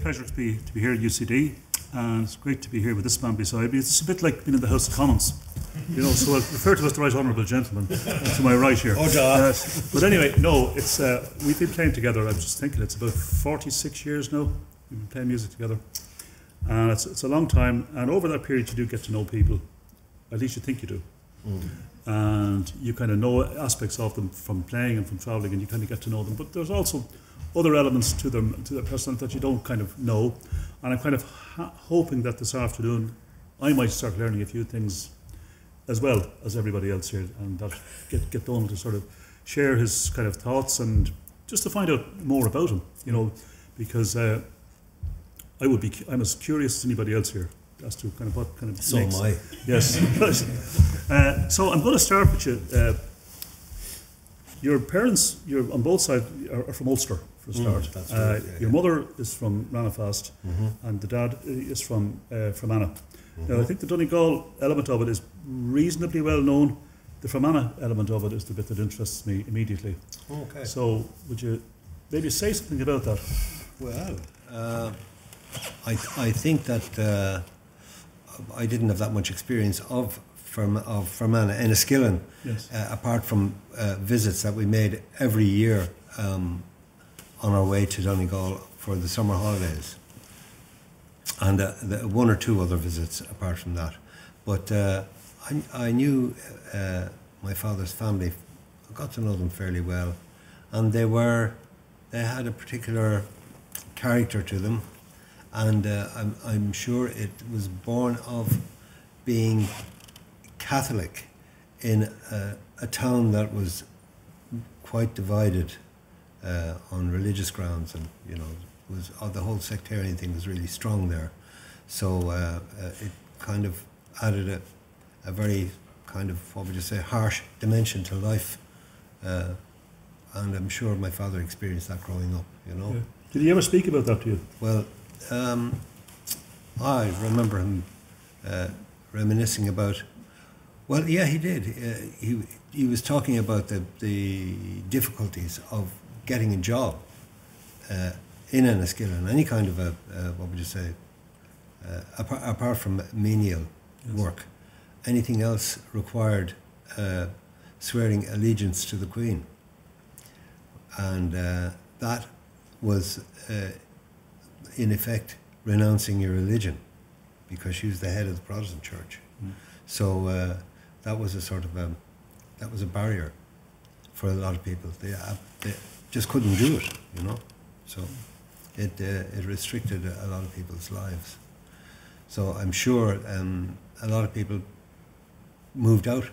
pleasure to be here at UCD, and it's great to be here with this man beside me. It's a bit like being in the House of Commons, you know. So I refer to as the Right Honourable Gentleman to my right here. But anyway, no, it's we've been playing together. I'm just thinking it's about 46 years now. We've been playing music together, and it's a long time. And over that period, you do get to know people. At least you think you do. And you kind of know aspects of them from playing and from travelling, and you kind of get to know them. But there's also other elements to their personality that you don't kind of know. And I'm kind of hoping that this afternoon I might start learning a few things as well as everybody else here, and that get Dónal to sort of share his kind of thoughts and just to find out more about him, you know, because I'm as curious as anybody else here as to kind of what kind of so am I. Yes. So I'm going to start with you. Your parents, you're on both sides, are from Ulster for a start. That's right, your mother is from Ranafast, and the dad is from Fermanagh. Now, I think the Donegal element of it is reasonably well known. The Fermanagh element of it is the bit that interests me immediately. Okay. So would you maybe say something about that? Well, I think that I didn't have that much experience of Fermanagh and Enniskillen, yes. Apart from visits that we made every year on our way to Donegal for the summer holidays, and one or two other visits apart from that. But I knew my father's family. I got to know them fairly well, and they had a particular character to them, and I'm sure it was born of being Catholic in a town that was quite divided on religious grounds, and you know, the whole sectarian thing was really strong there. So it kind of added a very kind of, what would you say, harsh dimension to life, and I'm sure my father experienced that growing up, you know. Yeah. Did he ever speak about that to you? Well, I remember him reminiscing about. Well, yeah, he did. He was talking about the difficulties of getting a job in Enniskillen, any kind of what would you say, apart from menial work, anything else required swearing allegiance to the Queen, and that was in effect renouncing your religion, because she was the head of the Protestant Church. So that was a sort of that was a barrier for a lot of people. They just couldn't do it, you know. So it restricted a lot of people's lives. So I'm sure a lot of people moved out.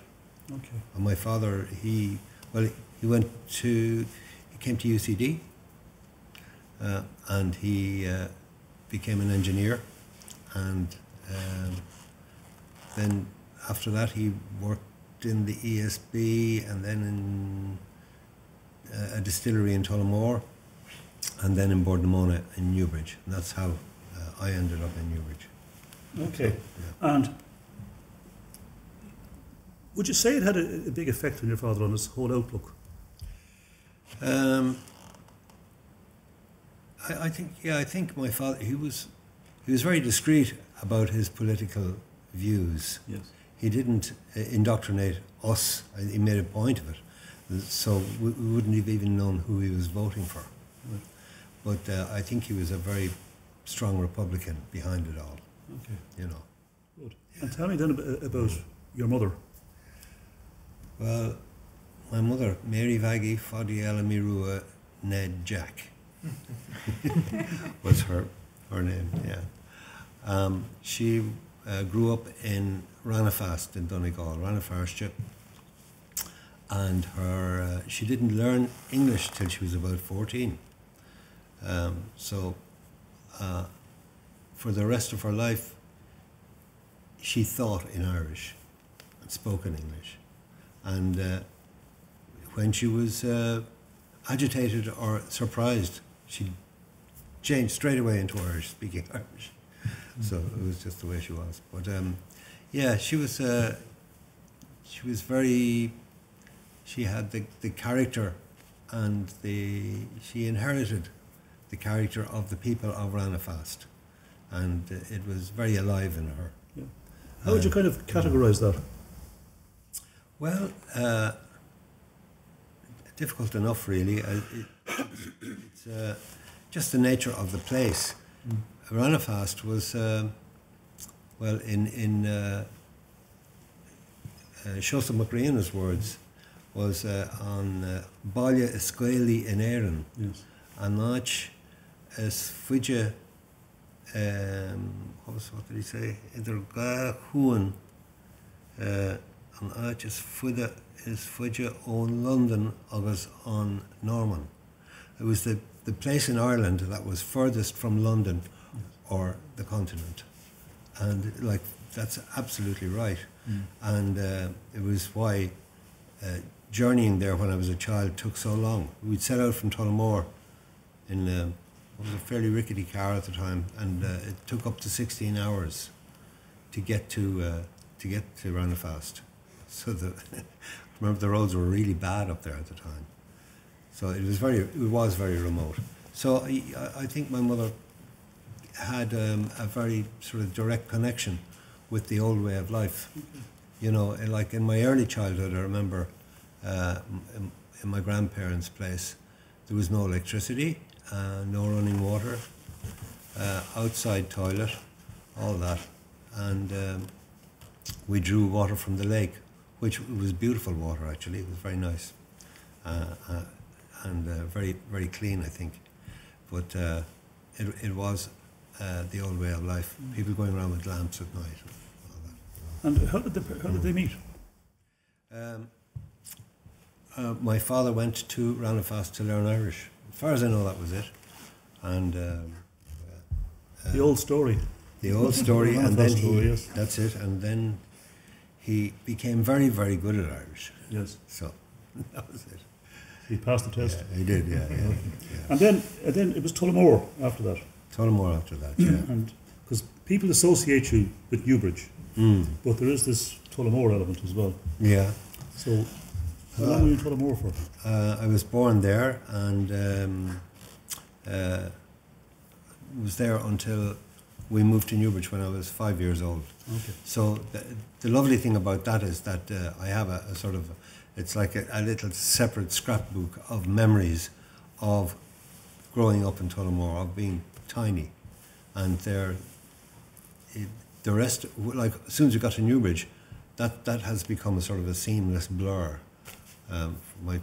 Okay. And my father, he came to UCD, and he became an engineer, and then after that he worked in the ESB, and then in a distillery in Tullamore, and then in Bordemona in Newbridge. And that's how I ended up in Newbridge. Okay. So, yeah. And would you say it had a big effect on your father, on his whole outlook? I think my father, he was very discreet about his political views. Yes. He didn't indoctrinate us. He made a point of it, so we wouldn't have even known who he was voting for. Right. But I think he was a very strong Republican behind it all. Okay. You know. Good. And tell me then about your mother. Well, my mother, Mary Vaggy Foddy Elamirua Ned Jack, was her name. Yeah. She grew up in Ranafast in Donegal, Ranafarshire, and she didn't learn English till she was about 14. So for the rest of her life, she thought in Irish and spoke in English. And when she was agitated or surprised, she changed straight away into Irish, speaking Irish. So it was just the way she was. But yeah, she was very. She had the character, and she inherited the character of the people of Ranafast, and it was very alive in her. Yeah. How would you kind of categorise that? Well, difficult enough, really. It's just the nature of the place. Ranafast was, well, in Shosha McReana's words, was on Balia Esqueli in Éireann, and Nach is Fuja, what did he say? Idir Ga Huan, and Nach is Fuja on London, agus on Norman. It was the place in Ireland that was furthest from London or the continent. And like, that's absolutely right. And it was why journeying there when I was a child took so long. We'd set out from Tullamore in what was a fairly rickety car at the time, and it took up to 16 hours to get to Ranafast. So remember, the roads were really bad up there at the time. So it was very remote. So I think my mother had a very sort of direct connection with the old way of life. You know, like in my early childhood, I remember in my grandparents' place, there was no electricity, no running water, outside toilet, all that. And we drew water from the lake, which was beautiful water, actually. It was very nice and very, very clean, I think. But it was the old way of life. People going around with lamps at night. And how did they meet? My father went to Ranafast to learn Irish. As far as I know, that was it. And the old story. The old story, and then yes. That's it. And then he became very, very good at Irish. Yes. So that was it. He passed the test. Yeah, he did. Yeah. And then it was Tullamore after that. Tullamore after that. Yeah. And because people associate you with Newbridge, but there is this Tullamore element as well. Yeah. So how long were you in Tullamore for? I was born there and was there until we moved to Newbridge when I was 5 years old. Okay. So the lovely thing about that is that I have a sort of, it's like a little separate scrapbook of memories of growing up in Tullamore, of being tiny. And the rest, like as soon as you got to Newbridge, that has become a sort of a seamless blur.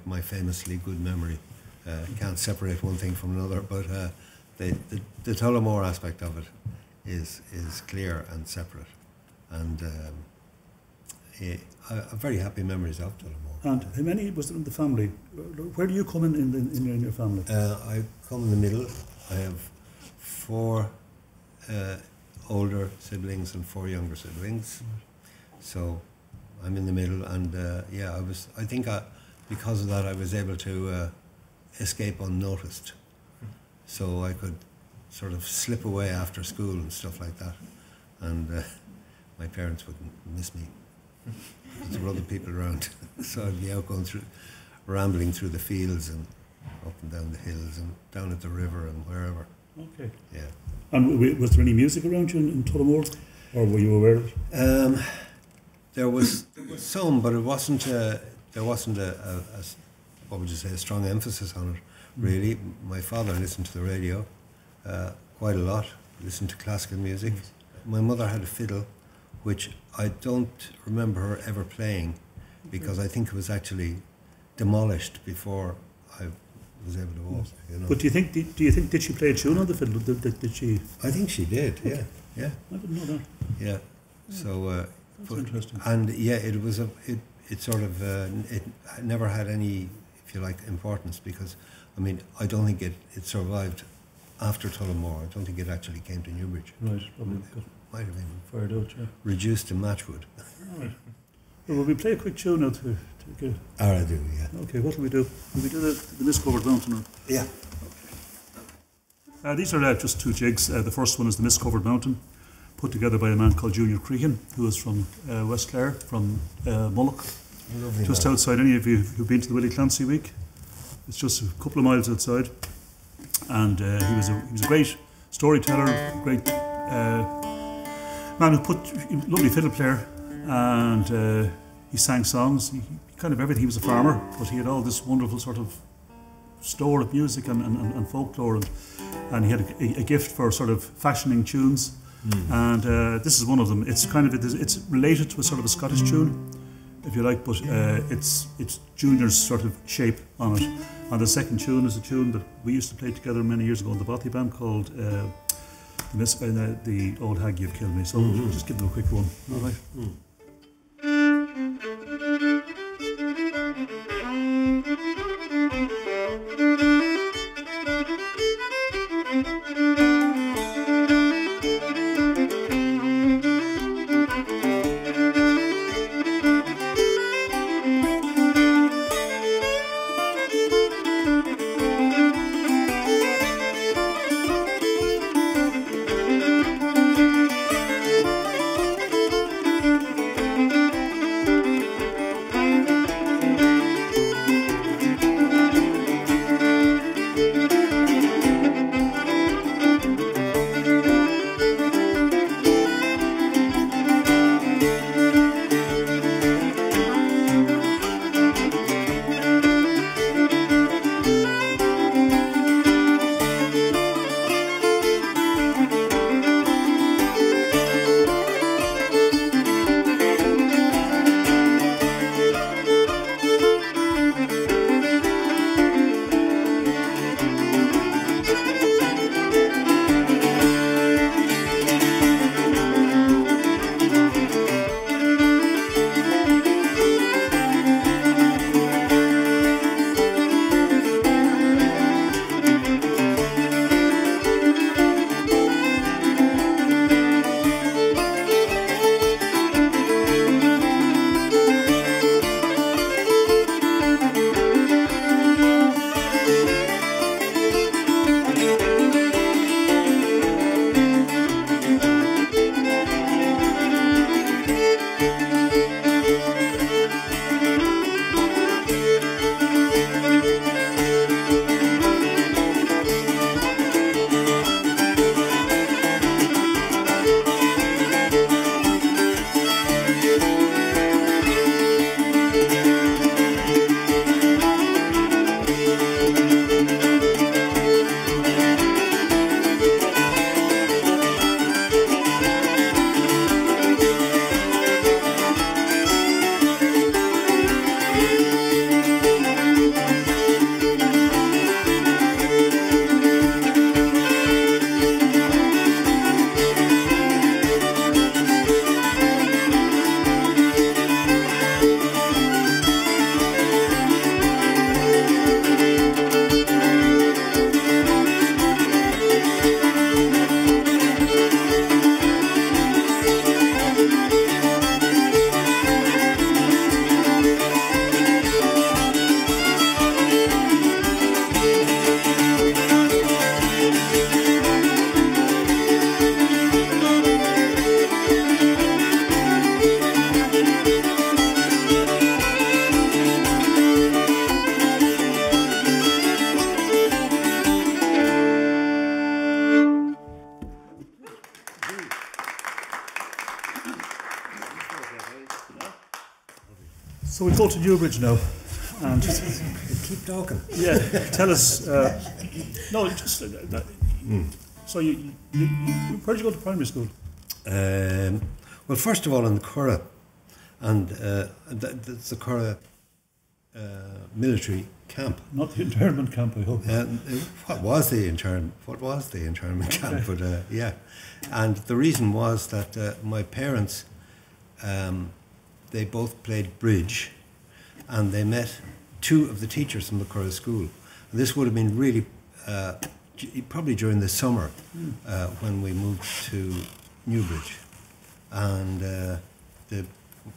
My famously good memory can't separate one thing from another, but the Tullamore aspect of it is clear and separate, and I have very happy memories of Tullamore. And how many was there in the family? Where do you come in your family? I come in the middle. I have 4 older siblings and 4 younger siblings, so I'm in the middle. And I think because of that I was able to escape unnoticed, so I could sort of slip away after school and stuff like that, and my parents wouldn't miss me. There were other people around, so I'd be out rambling through the fields and up and down the hills and down at the river and wherever. Okay. Yeah. And was there any music around you in Tullamore, or were you aware of it? There was some, but there wasn't a what would you say, a strong emphasis on it, really. My father listened to the radio quite a lot, listened to classical music. My mother had a fiddle, which I don't remember her ever playing, because I think it was actually demolished before I was able to walk. You know. But do you think did she play a tune on the fiddle? Did she? I think she did. Okay. Yeah. I didn't know that. Yeah. So that's interesting. And yeah, it was it sort of it never had any, if you like, importance, because I mean I don't think it survived after Tullamore. I don't think it actually came to Newbridge. Right. Probably might have been fired out. Yeah. Reduced to Matchwood. All right. Well, will we play a quick tune now to get? I do, yeah. Okay, what will we do? Will we do the Miscovered Mountain? Or? Yeah. These are just 2 jigs. The first one is the Miscovered Mountain, put together by a man called Junior Cregan, who is from West Clare, from Mullock. Lovely just man. Outside. Any of you who've been to the Willie Clancy Week? It's just a couple of miles outside. and he was a great storyteller, great man who lovely fiddle player, and he sang songs. He kind of everything. He was a farmer, but he had all this wonderful sort of store of music and folklore, and he had a gift for sort of fashioning tunes. And this is one of them. It's kind of it's related to a sort of a Scottish tune, if you like, but it's Junior's sort of shape on it. And the second tune is a tune that we used to play together many years ago in the Bothy Band called the Old Hag You've Killed Me. So we'll just give them a quick one. All right. So we go to Newbridge now, and keep talking. Yeah, tell us. No, just so where did you go to primary school? Well, first of all, in the Curragh, and that's the Curragh military camp. Not the internment camp, I hope. What was the internment camp? But yeah, and the reason was that my parents, they both played bridge, and they met two of the teachers from the Curragh school. And this would have been really probably during the summer when we moved to Newbridge, and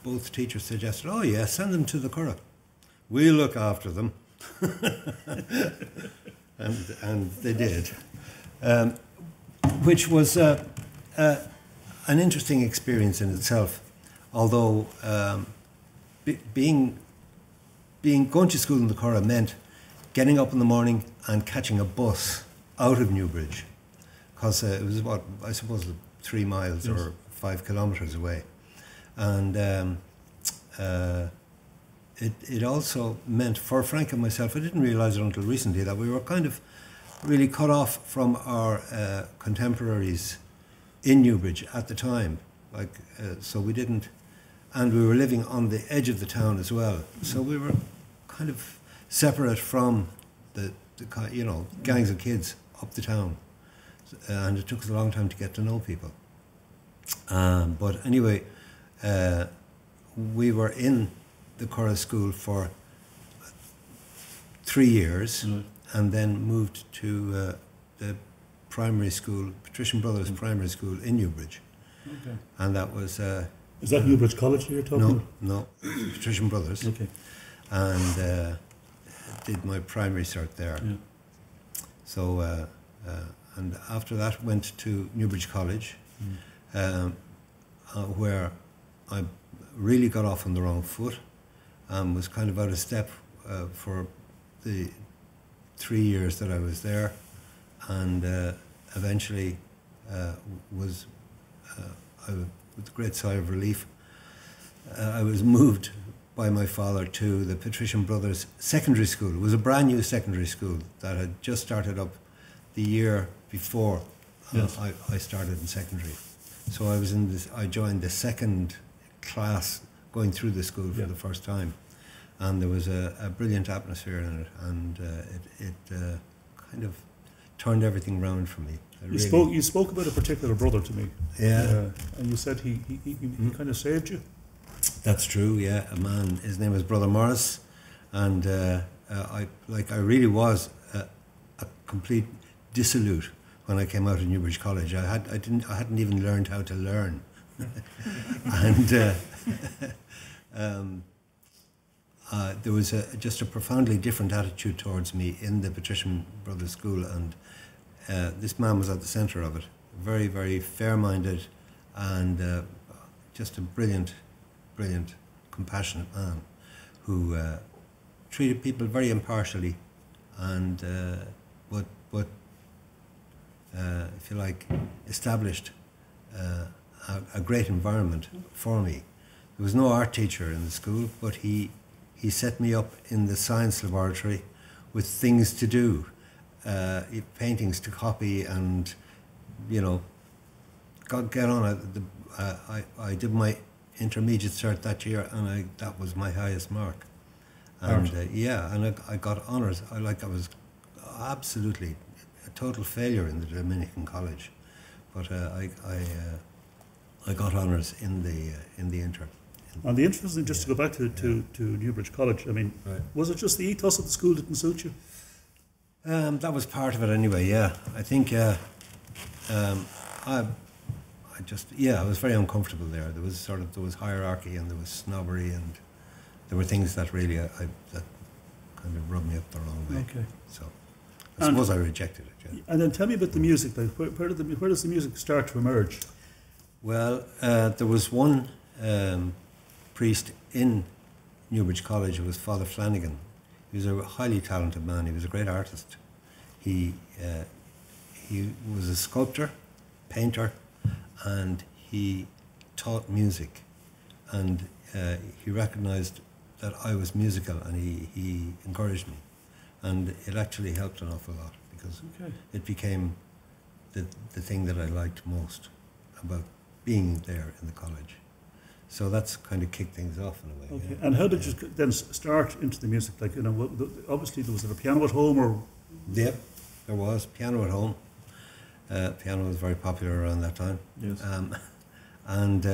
both teachers suggested, "Oh yeah, send them to the Curragh. We'll look after them." and they did, which was an interesting experience in itself. Although going to school in the Curragh meant getting up in the morning and catching a bus out of Newbridge, because it was what I suppose 3 miles Yes. or 5 kilometres away, and it also meant for Frank and myself, I didn't realise it until recently, that we were kind of really cut off from our contemporaries in Newbridge at the time. So we didn't, and we were living on the edge of the town as well. So we were kind of separate from the gangs of kids up the town, and it took us a long time to get to know people. But anyway, we were in the chorus school for 3 years, and then moved to the primary school, Patrician Brothers Primary School in Newbridge. Okay. And that was... Is that Newbridge College you're talking about? No, Patrician Brothers. Okay. And did my primary cert there. Yeah. So, and after that went to Newbridge College, where I really got off on the wrong foot, was kind of out of step for the 3 years that I was there, and eventually with a great sigh of relief, I was moved by my father to the Patrician Brothers Secondary School. It was a brand new secondary school that had just started up the year before I started in secondary. So I was I joined the second class going through the school for the first time, and there was a brilliant atmosphere in it, and it kind of turned everything round for me. You spoke about a particular brother to me. Yeah. And you said he kind of saved you. That's true. Yeah, a man. His name was Brother Morris, and I really was a complete dissolute when I came out of Newbridge College. I hadn't even learned how to learn, and there was just a profoundly different attitude towards me in the Patrician Brothers School, and this man was at the centre of it. Very, very fair-minded, and just a brilliant, compassionate man who treated people very impartially, and but if you like, established a great environment for me. There was no art teacher in the school, but he set me up in the science laboratory with things to do, paintings to copy, and get on it. I did my intermediate cert that year, and that was my highest mark. And and I got honours. I was absolutely a total failure in the Dominican college, but I got honours in the inter. And the interesting, just to go back to Newbridge College, I mean, was it just the ethos of the school that didn't suit you? That was part of it anyway. Yeah, I think I was very uncomfortable there. There was hierarchy, and there was snobbery, and there were things that really that kind of rubbed me up the wrong way. Okay. So I suppose I rejected it. Yeah. And then tell me about the music. Like, where does the music start to emerge? Well, there was one priest in Newbridge College. It was Father Flanagan. He was a highly talented man. He was a great artist. He was a sculptor, painter, and he taught music. And he recognised that I was musical, and he encouraged me. And it actually helped an awful lot, because it became the thing that I liked most about being there in the college. So that's kind of kicked things off in a way. Okay. Yeah. And how did you then start into the music? Like, obviously there was a piano at home, or? Yep, there was piano at home. Piano was very popular around that time. Yes. And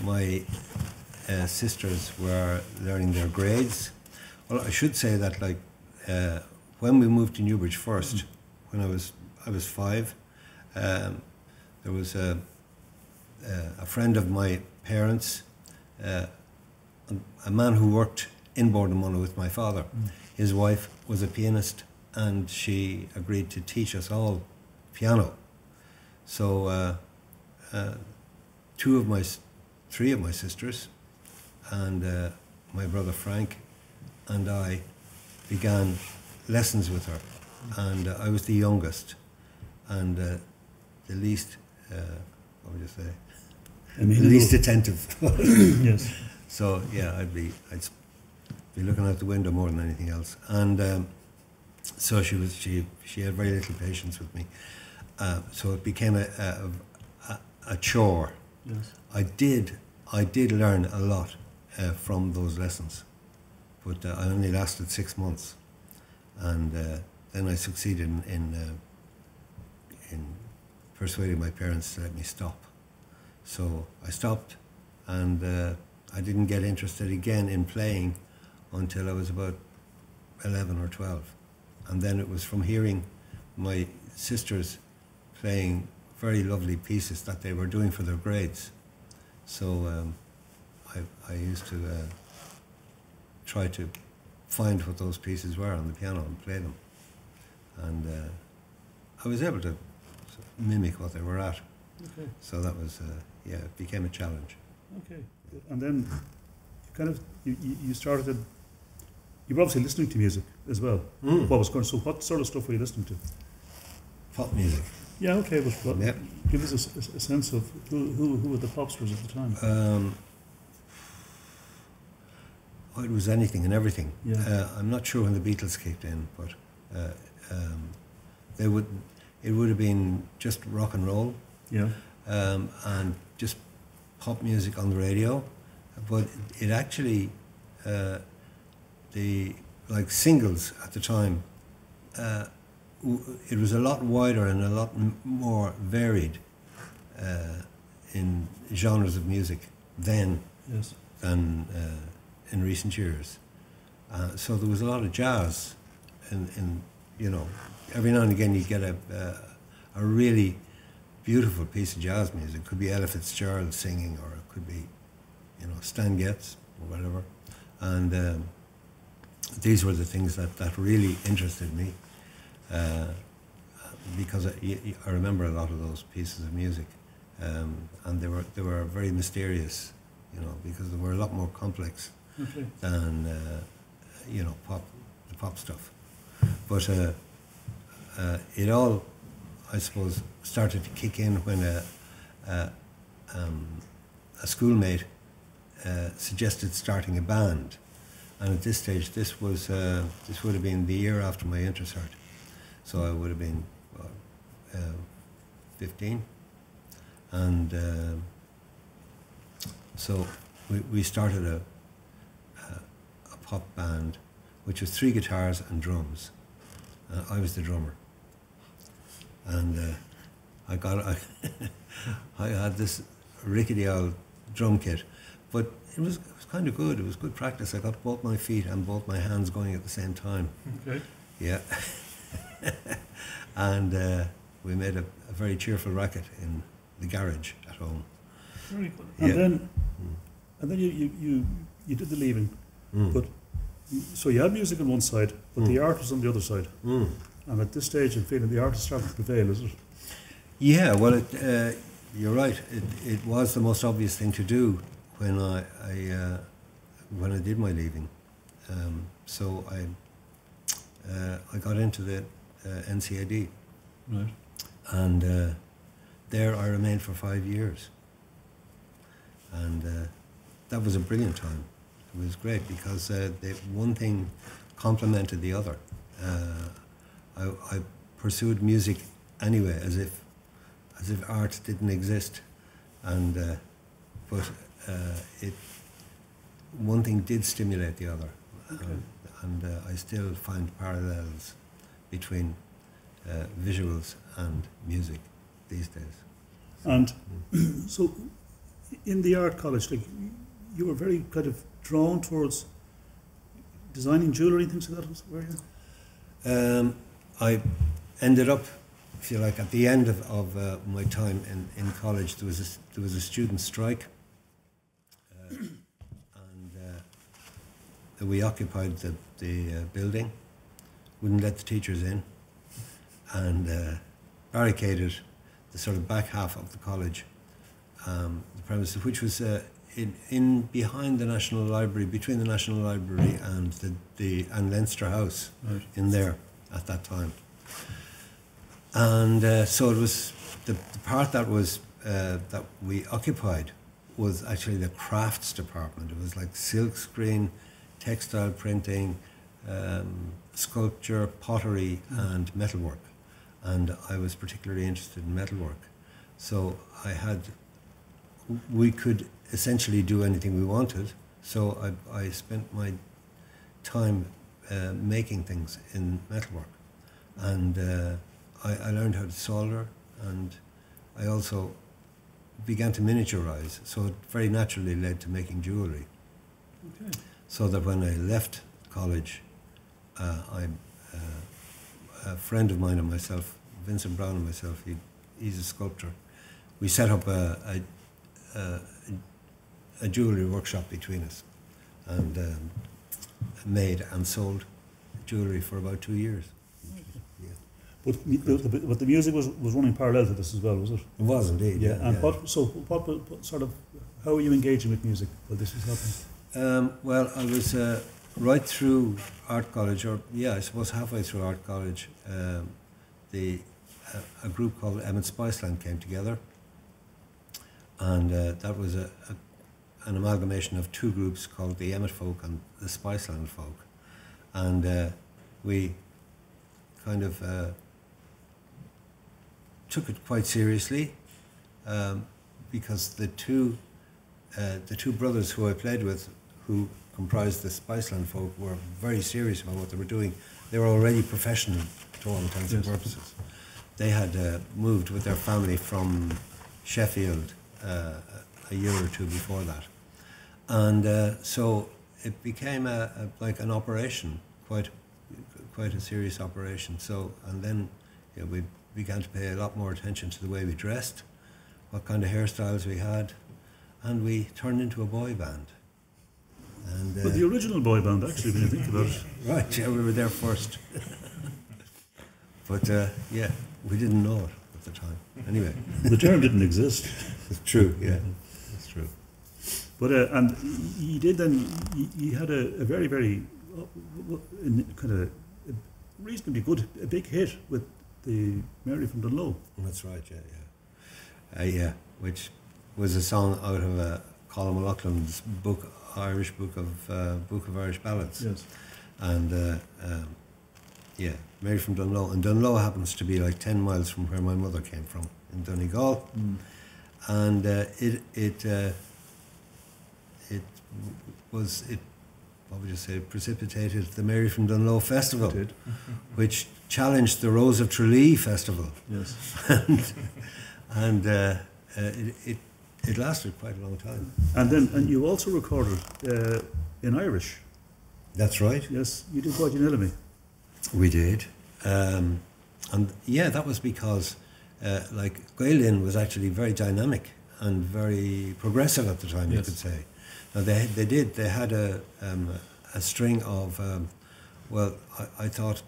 my sisters were learning their grades. Well, I should say that when we moved to Newbridge first, when I was 5, there was a friend of my parents, a man who worked in Bordenmona with my father. His wife was a pianist, and she agreed to teach us all piano. So 3 of my sisters and my brother Frank and I began lessons with her and I was the youngest, and the least, what would you say, the least attentive. Yes. So yeah, I'd be looking out the window more than anything else, and so she had very little patience with me. So it became a chore. Yes. I did learn a lot from those lessons, but I only lasted 6 months, and then I succeeded in persuading my parents to let me stop. So I stopped, and I didn't get interested again in playing until I was about 11 or 12, and then it was from hearing my sisters playing very lovely pieces that they were doing for their grades. So I used to try to find what those pieces were on the piano and play them. And I was able to mimic what they were at. Okay. So that was, it became a challenge. Okay. Good. And then you started, you were obviously listening to music as well. So what sort of stuff were you listening to? Pop music. Yeah, okay, but give us a sense of who were the pop stars at the time. It was anything and everything. Yeah. I'm not sure when the Beatles kicked in, but it would have been just rock and roll. Yeah. And just pop music on the radio, but it actually the singles at the time. It was a lot wider and a lot more varied in genres of music then than in recent years. So there was a lot of jazz, and every now and again you get a really beautiful piece of jazz music. It could be Ella Fitzgerald singing, or it could be Stan Getz or whatever. And these were the things that really interested me. Because I remember a lot of those pieces of music, and they were very mysterious, because they were a lot more complex than the pop stuff. But it all, I suppose, started to kick in when a schoolmate suggested starting a band, and at this stage, this would have been the year after my intercert. So I would have been 15, and so we started a pop band, which was 3 guitars and drums. I was the drummer, and I had this rickety old drum kit, but it was kind of good. It was good practice. I got both my feet and both my hands going at the same time. Okay. Yeah. And we made a very cheerful racket in the garage at home. Very good. And then you did the leaving, but so you had music on one side, but the art was on the other side. And at this stage, I'm feeling the art is starting to prevail, is it? Yeah. Well, you're right. It was the most obvious thing to do when I did my leaving. So I got into the NCAD, right, and there I remained for 5 years, and that was a brilliant time. It was great because one thing complemented the other. I pursued music anyway, as if art didn't exist, and but one thing did stimulate the other. Okay. And I still find parallels between visuals and music these days. And so, in the art college, you were very kind of drawn towards designing jewellery and things like that, were you? I ended up, if you like, at the end of my time in college, there was a student strike, and we occupied the building, wouldn't let the teachers in, and barricaded the sort of back half of the college, the premises, which was in behind the National Library, between the National Library and and Leinster House, right, in there at that time. And so it was the part that was that we occupied was actually the crafts department. It was like silk screen, textile printing, sculpture, pottery, and metalwork. And I was particularly interested in metalwork. So we could essentially do anything we wanted. So I spent my time making things in metalwork. And I learned how to solder, and I also began to miniaturize. So it very naturally led to making jewellery. Okay. So that when I left college, a friend of mine and myself, Vincent Brown and myself, he's a sculptor, we set up a jewellery workshop between us, and made and sold jewellery for about 2 years. Yeah. But the music was running parallel to this as well, was it? It was indeed. Yeah. And what sort of, how were you engaging with music while this was happening? Well, I was right through art college, I suppose halfway through art college. A group called Emmett Spiceland came together, and that was an amalgamation of two groups called the Emmett Folk and the Spiceland Folk, and we kind of took it quite seriously, because the two brothers who I played with, who comprised the Spiceland Folk, were very serious about what they were doing. They were already professional to all intents and purposes. They had moved with their family from Sheffield a year or two before that, and so it became like an operation, quite a serious operation. So, and then we began to pay a lot more attention to the way we dressed, what kind of hairstyles we had, and we turned into a boy band. And, but the original boy band, actually, when you think about it. Right, yeah, we were there first. But we didn't know it at the time. Anyway. The term didn't exist. It's true, yeah, it's true. But, and you did then, you had a very, very, kind of reasonably good, a big hit with the Mary from Dunlow. That's right, yeah. Which was a song out of Colin McLaughlin's book, Irish Book of Irish Ballads. Yes. And Mary from Dunlow. And Dunlow happens to be like 10 miles from where my mother came from, in Donegal. Mm. And what would you say, precipitated the Mary from Dunlow Festival, which challenged the Rose of Tralee Festival. Yes. and it lasted quite a long time. And you also recorded in Irish. That's right. Yes, you did Bothy Band. We did. And that was because Gaelin was actually very dynamic and very progressive at the time, yes. You could say. Now they had a string of, I thought,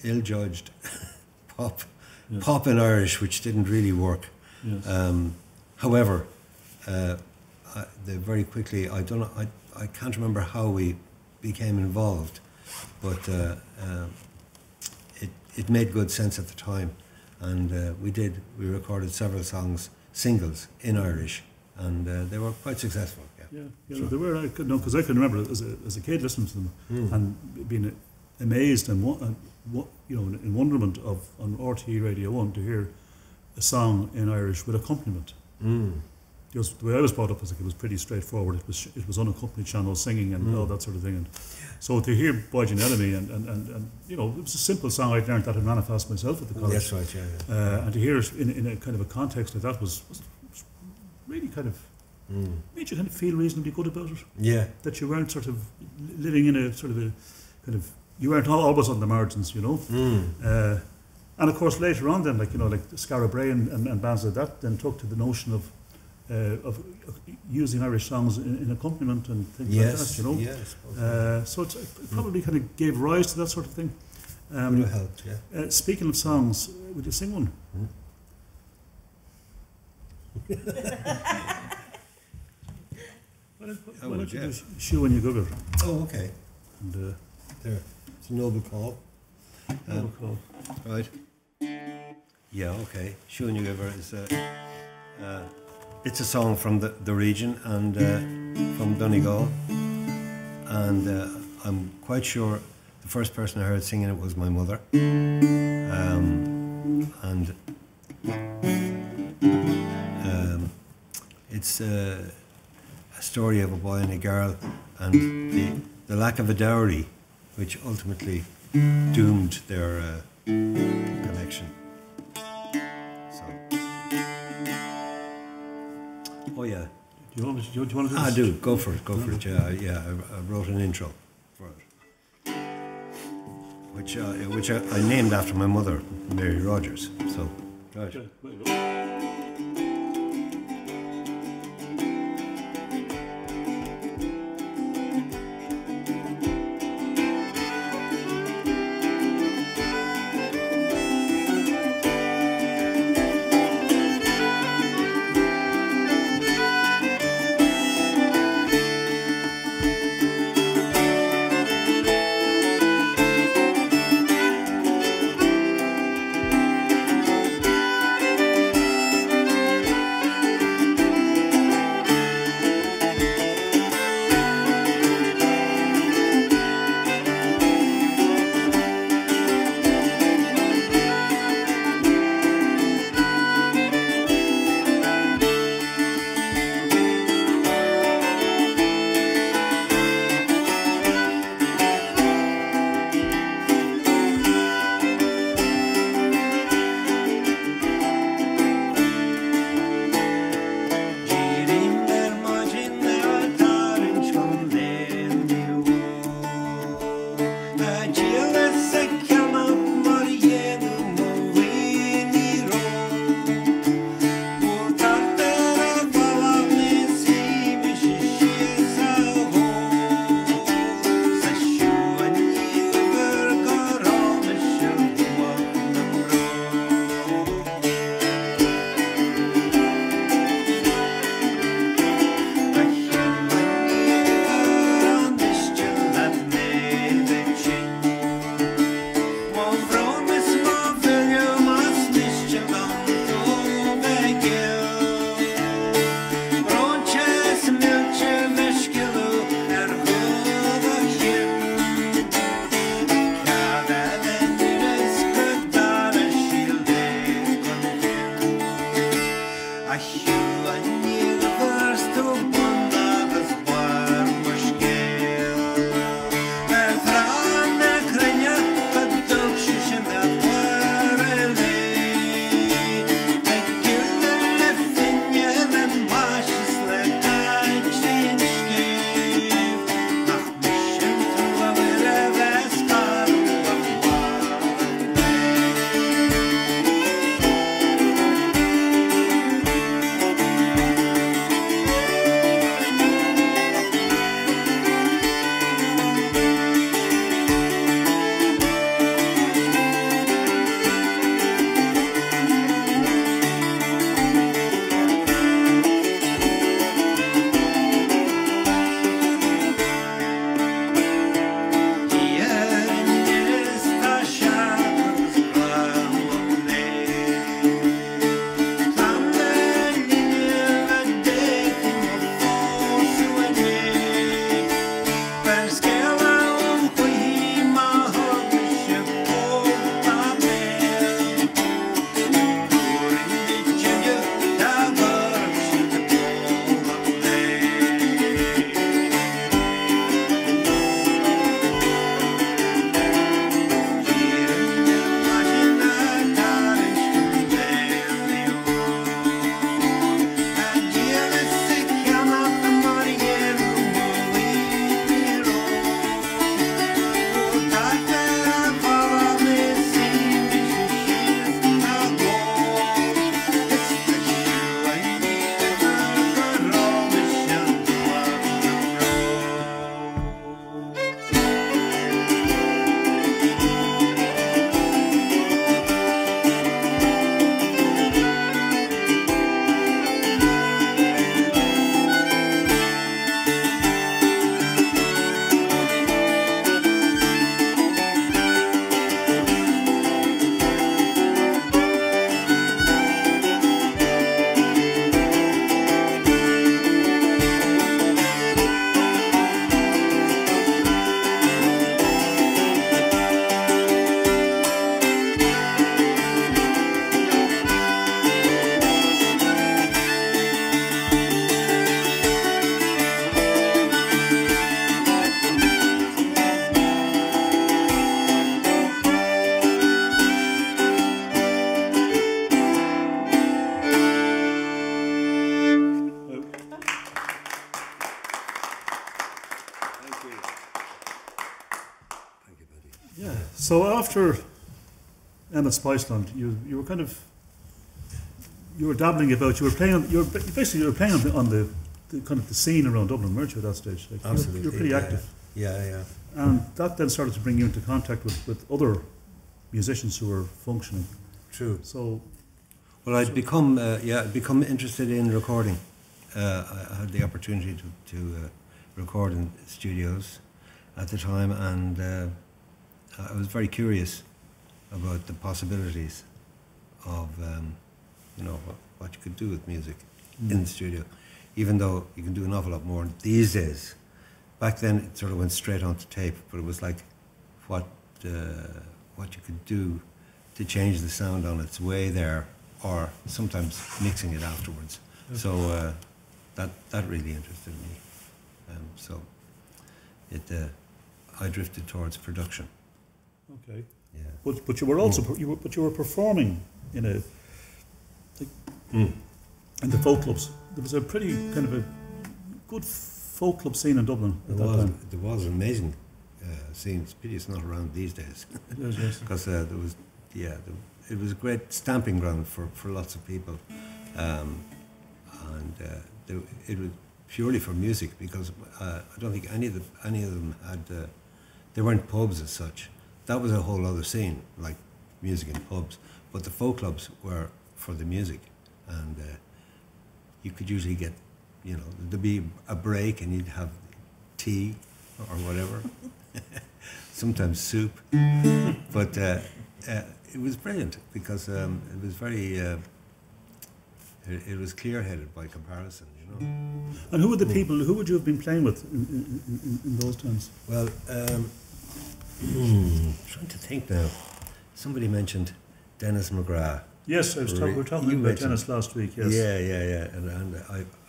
ill-judged pop in Irish, which didn't really work. Yes. However, they very quickly, I can't remember how we became involved, but it made good sense at the time, and we recorded several singles in Irish, and they were quite successful. Yeah, they were. Because I can remember as a kid listening to them and being amazed and in wonderment of on RTE Radio 1 to hear a song in Irish with accompaniment. Because the way I was brought up, it was pretty straightforward. It was unaccompanied channel singing and all that sort of thing. And so to hear Bothy Band and it was a simple song I'd learned that in Manifest myself at the college. That's right, yeah. And to hear it in a kind of a context like that was really kind of made you kind of feel reasonably good about it. Yeah. That you weren't sort of living in a sort of a kind of, you weren't always on the margins, And of course later on then, like Scarab Bray and bands like that then took to the notion of using Irish songs in accompaniment and things like that, Yes. So it probably kind of gave rise to that sort of thing. Would have helped, yeah. Speaking of songs, would you sing one? Why don't you do Shoe when you Google? Oh, okay. And, there. It's a noble call. Noble call. Right. Yeah, okay. Shooing You Ever is it's a song from the region and from Donegal, and I'm quite sure the first person I heard singing it was my mother. And it's a story of a boy and a girl and the lack of a dowry, which ultimately doomed their connection. So, oh yeah. Do you want to do this? I do. Go for it. Go for it. Yeah. I wrote an intro for it, which I named after my mother, Mary Rogers. So, right. Okay, there you go. you. Thank you, Buddy. Yeah. So after Emmett Spiceland, you were kind of dabbling about. You were playing on the kind of the scene around Dublin, weren't you, at that stage? Like, Absolutely. You're pretty active. Yeah. And that then started to bring you into contact with other musicians who were functioning. True. So, well, I'd become interested in recording. I had the opportunity to record in studios at the time, and I was very curious about the possibilities of what you could do with music in the studio, even though you can do an awful lot more these days. Back then it sort of went straight onto tape, but it was like what you could do to change the sound on its way there, or sometimes mixing it afterwards. Okay. So that really interested me. So I drifted towards production. Okay. Yeah. But you were also you were performing in in the folk clubs. There was a pretty kind of a good folk club scene in Dublin at that time. There was an amazing scene. It's pity it's not around these days. Yes. Because it was a great stamping ground for lots of people, it was purely for music, because I don't think any of them had. They weren't pubs as such. That was a whole other scene, like music in pubs. But the folk clubs were for the music, and you could usually get, there'd be a break and you'd have tea or whatever, sometimes soup. But it was brilliant, because it was very, it was clear-headed by comparison, And who were the people, who would you have been playing with in those times? Well, trying to think now. Somebody mentioned Dennis McGrath. Yes, we were talking about Dennis last week, yes. Yeah. And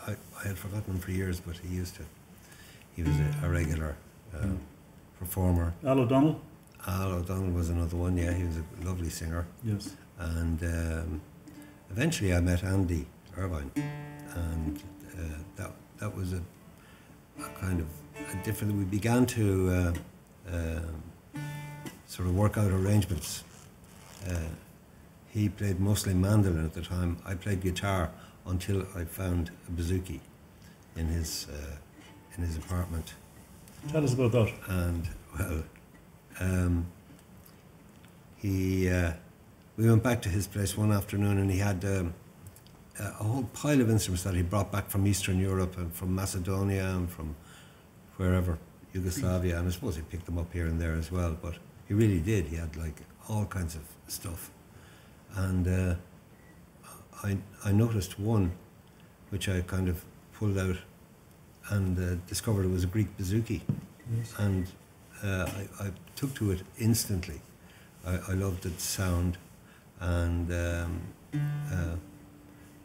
I had forgotten him for years, but he was a regular performer. Al O'Donnell? Al O'Donnell was another one, yeah. He was a lovely singer. Yes. And eventually I met Andy Irvine, and that was a kind of a different. We began to sort of work out arrangements. He played mostly mandolin at the time. I played guitar until I found a bouzouki in his apartment. Tell us about that. And we went back to his place one afternoon, and he had a whole pile of instruments that he brought back from Eastern Europe and from Macedonia and from wherever, Yugoslavia, and I suppose he picked them up here and there as well, but he really did. He had like all kinds of stuff. And I noticed one which I kind of pulled out and discovered it was a Greek bouzouki. Yes. And I took to it instantly. I loved its sound, and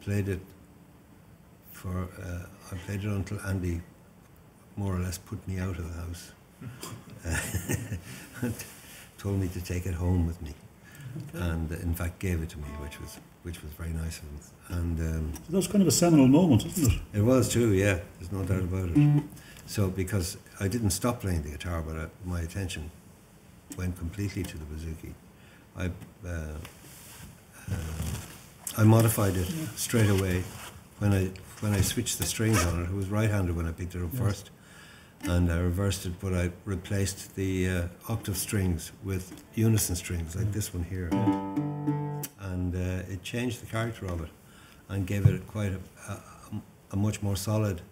played it I played it until Andy more or less put me out of the house. Told me to take it home with me. Okay. And in fact gave it to me, which was very nice of him. And so that was kind of a seminal moment, isn't it? It was too, yeah. There's no doubt about it. So because I didn't stop playing the guitar, but my attention went completely to the bouzouki. I modified it straight away when I switched the strings on it. It was right-handed when I picked it up first, and I reversed it, but I replaced the octave strings with unison strings like this one here, and it changed the character of it and gave it quite a much more solid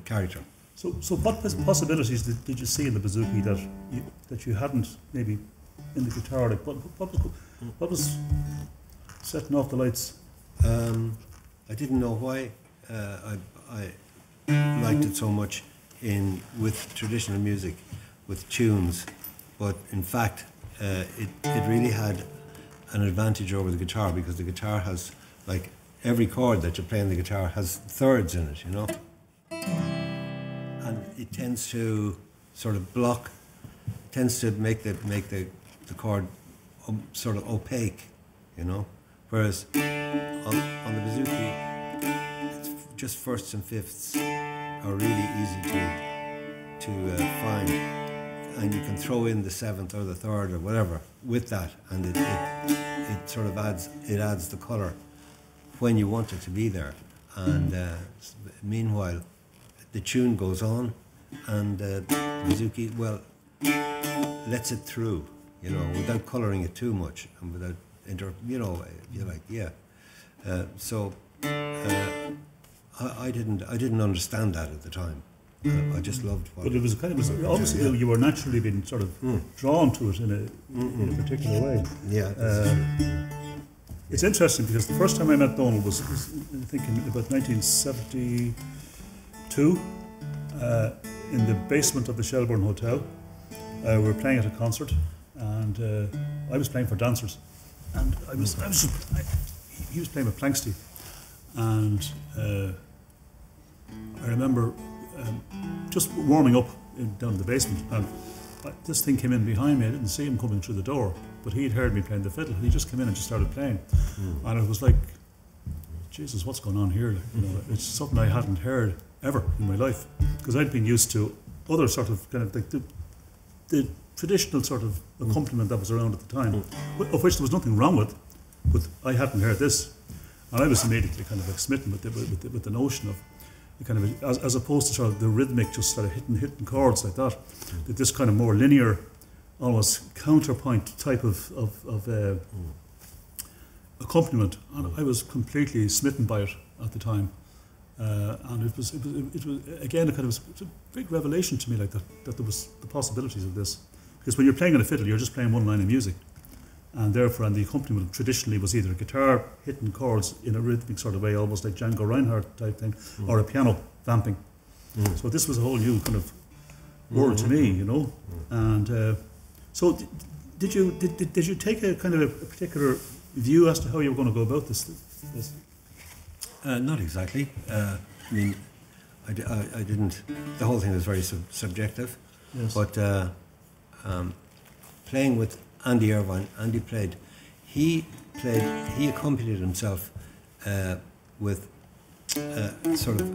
character. So what possibilities did you see in the bouzouki that you hadn't maybe in the guitar? Like what was setting off the lights? I didn't know why I liked it so much with traditional music, with tunes, but in fact it really had an advantage over the guitar, because the guitar has, like, every chord that you play on the guitar has thirds in it, and it tends to sort of tends to make the chord sort of opaque, whereas on the bouzouki it's just firsts and fifths, are really easy to find, and you can throw in the 7th or the 3rd or whatever with that, and it sort of adds the colour when you want it to be there. And meanwhile, the tune goes on, and the bouzouki, well, lets it through, you know, without colouring it too much and without you're like, yeah. I didn't understand that at the time. I just loved what. But it was obviously you were naturally being sort of drawn to it in a particular way. Yeah. It's interesting because the first time I met Dónal was I think in about 1972 in the basement of the Shelbourne Hotel. We were playing at a concert, and I was playing for dancers, and he was playing with Planxty, and I remember just warming up down in the basement, and this thing came in behind me. I didn't see him coming through the door, but he'd heard me playing the fiddle. He just came in and just started playing, and it was like, Jesus, what's going on here? You know, it's something I hadn't heard ever in my life, because I'd been used to other sort of kind of like the traditional sort of accompaniment that was around at the time, of which there was nothing wrong with, but I hadn't heard this, and I was immediately kind of like smitten with the notion of the kind of, as opposed to sort of the rhythmic, just sort of hitting chords like that, that this kind of more linear, almost counterpoint type of accompaniment, and I was completely smitten by it at the time. And it was again a kind of a big revelation to me, like that there was the possibilities of this, because when you're playing on a fiddle, you're just playing one line of music, and therefore, and the accompaniment traditionally was either a guitar hitting chords in a rhythmic sort of way, almost like Django Reinhardt type thing, or a piano vamping. So this was a whole new kind of world to me, you know. And so, did you take a kind of a particular view as to how you were going to go about this? Not exactly. I mean, I didn't. The whole thing was very subjective. Yes. But playing with Andy Irvine, he accompanied himself with sort of.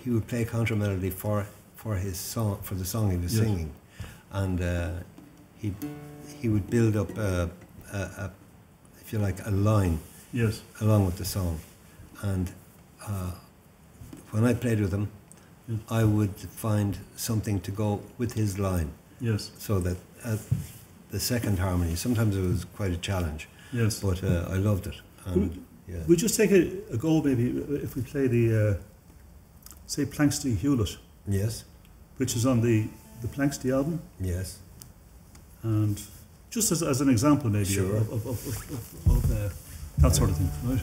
He would play counter melody for his song, for the song he was singing, and he would build up if you like, a line. Yes. Along with the song. And when I played with him, I would find something to go with his line. Yes. So that the second harmony, sometimes it was quite a challenge. Yes. But I loved it. And, we just take a go, maybe, if we play the, say, Planxty Hewlett. Yes. Which is on the Planxty album. Yes. And just as an example, maybe, sure. of that sort of thing, right?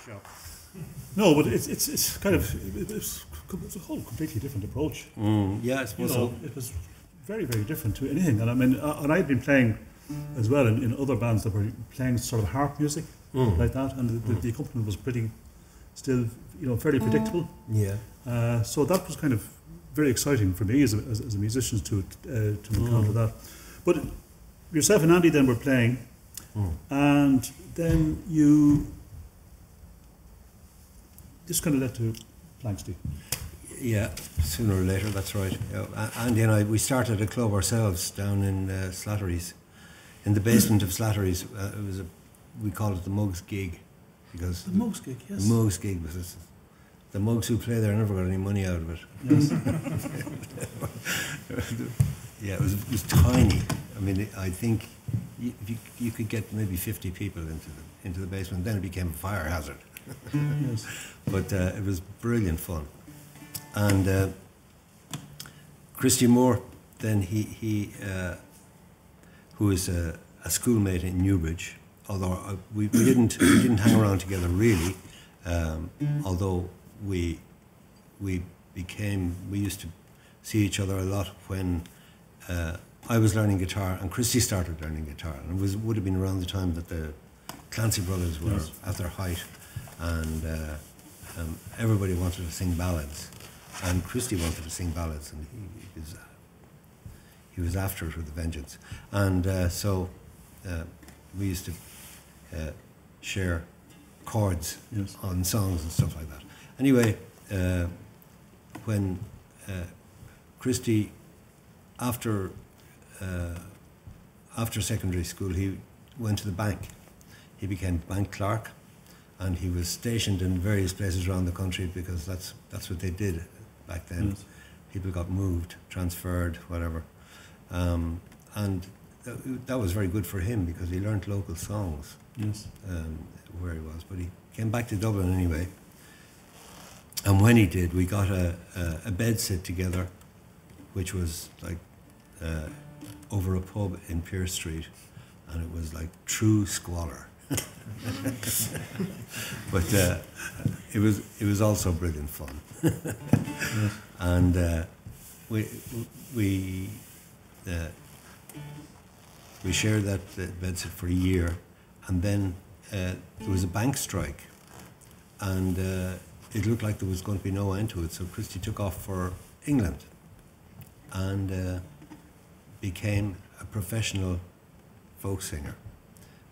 shop. No, but it's kind of it's a whole completely different approach. Yeah, I suppose so. It was very, very different to anything. And I mean, and I'd been playing as well in other bands that were playing sort of harp music like that, and the accompaniment was pretty still, fairly predictable. Yeah. So that was kind of very exciting for me as a musician to encounter that. But yourself and Andy then were playing, and then you just kind of led to Planxty. Yeah, sooner or later, that's right. Andy and I, we started a club ourselves down in Slattery's, in the basement of Slattery's. We called it the Mugs Gig, because the Mugs Gig, yes. The Mugs Gig was the mugs who play there never got any money out of it. Yes. Yeah, it was tiny. I mean, I think you could get maybe 50 people into the basement. Then it became a fire hazard. Yes. But it was brilliant fun. And Christy Moore, then he who is a schoolmate in Newbridge, although we didn't hang around together really, although we used to see each other a lot when I was learning guitar and Christy started learning guitar, and it would have been around the time that the Clancy brothers were at their height, and everybody wanted to sing ballads, and Christy wanted to sing ballads, and he was after it with a vengeance, and so we used to share chords on songs and stuff like that. Anyway, when Christy, after secondary school, he went to the bank. He became bank clerk, and he was stationed in various places around the country because that's what they did back then. Yes. People got moved, transferred, whatever, and that was very good for him because he learnt local songs. Yes. Where he was, but he came back to Dublin anyway. And when he did, we got a bed sit together, which was like over a pub in Pearse Street, and it was like true squalor. But it was also brilliant fun. Yes. And we shared that bed sit for a year, and then there was a bank strike, and it looked like there was going to be no end to it, so Christy took off for England and became a professional folk singer,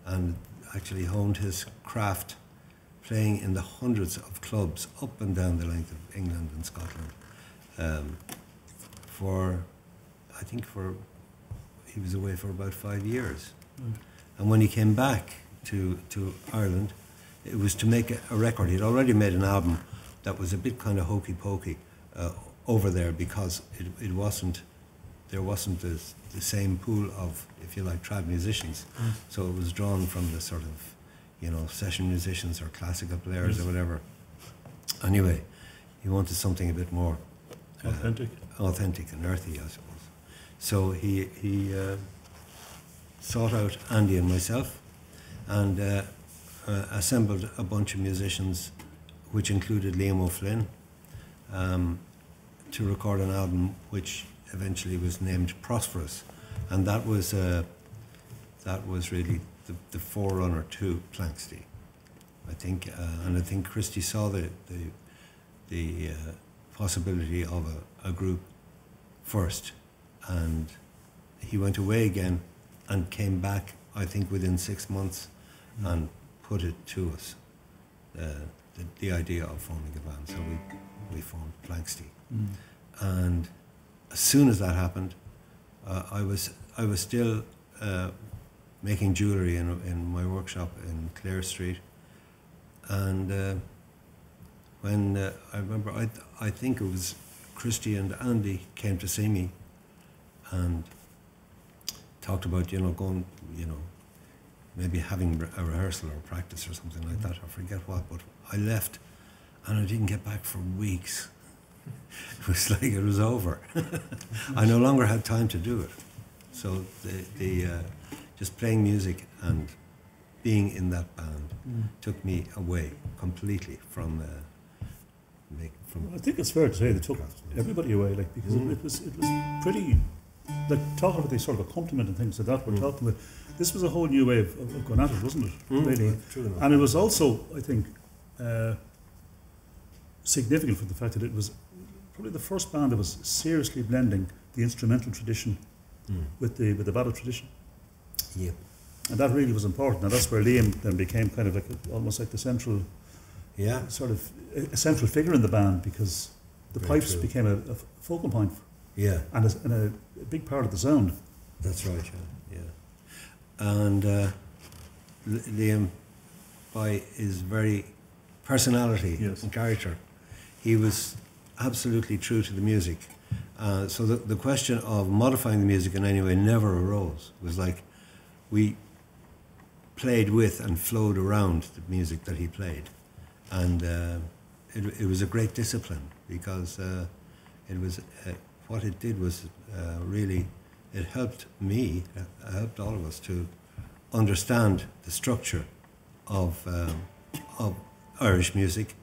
and actually honed his craft playing in the hundreds of clubs up and down the length of England and Scotland he was away for about 5 years. And when he came back to Ireland, it was to make a record. He'd already made an album that was a bit kind of hokey pokey over there, because there wasn't the same pool of, if you like, trad musicians. So it was drawn from the sort of, session musicians or classical players or whatever. Anyway, he wanted something a bit more authentic and earthy, I suppose. So he sought out Andy and myself and assembled a bunch of musicians, which included Liam O'Flynn, to record an album which eventually was named Prosperous, and that was really the forerunner to Planxty, I think. And I think Christy saw the possibility of a group first, and he went away again and came back, I think, within 6 months, and put it to us, the idea of forming a band. So we formed Planxty. And as soon as that happened, I was still making jewellery in my workshop in Clare Street, and when I remember, I think it was Christy and Andy came to see me and talked about, going, maybe having a rehearsal or practice or something like that, I forget what, but I left and I didn't get back for weeks. It was like it was over. I no longer had time to do it. So the just playing music and being in that band took me away completely from. I think it's fair to say they took everybody away, like, because it was pretty, like, talking about the sort of accompaniment and things like that. We're talking about, this was a whole new way of going at it, wasn't it? Really, and it was also, I think, significant for the fact that it was probably the first band that was seriously blending the instrumental tradition with the ballad tradition. Yeah. And that really was important, and that's where Liam then became kind of like almost like the central, sort of a central figure in the band, because the pipes became a focal point, and a big part of the sound. That's right, and Liam, by his very personality and character, he was absolutely true to the music. So the question of modifying the music in any way never arose. It was like we played with and flowed around the music that he played, and it was a great discipline, because it was what it did was really, it helped me, helped all of us to understand the structure of Irish music,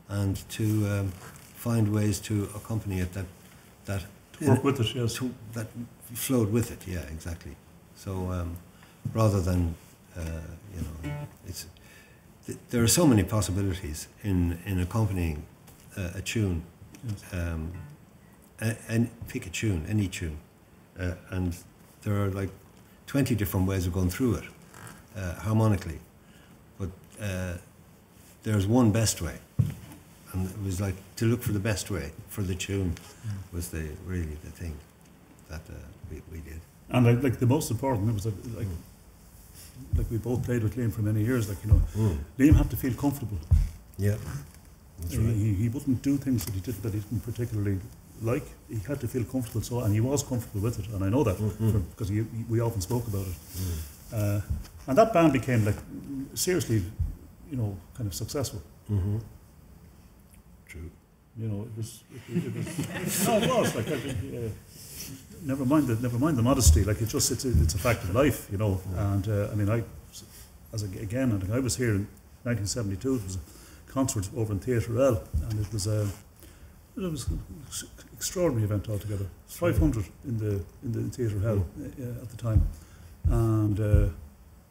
and to find ways to accompany it that work with it, yes. That flowed with it, exactly. So rather than there are so many possibilities in accompanying a tune, and pick a tune, any tune, and there are like 20 different ways of going through it harmonically, but there's one best way, and it was like to look for the best way for the tune was really the thing that we did. And like the most important, it was like we both played with Liam for many years, Liam had to feel comfortable. Yeah, that's right. He wouldn't do things that he didn't particularly like. He had to feel comfortable, and he was comfortable with it, and I know that because we often spoke about it. And that band became like seriously, kind of successful. True. It was. No, it was like. Never mind the modesty. Like it's a fact of life, And I mean, I was here in 1972. It was a concert over in Theatre L, and it was an extraordinary event altogether. 500 in the Theatre L at the time, and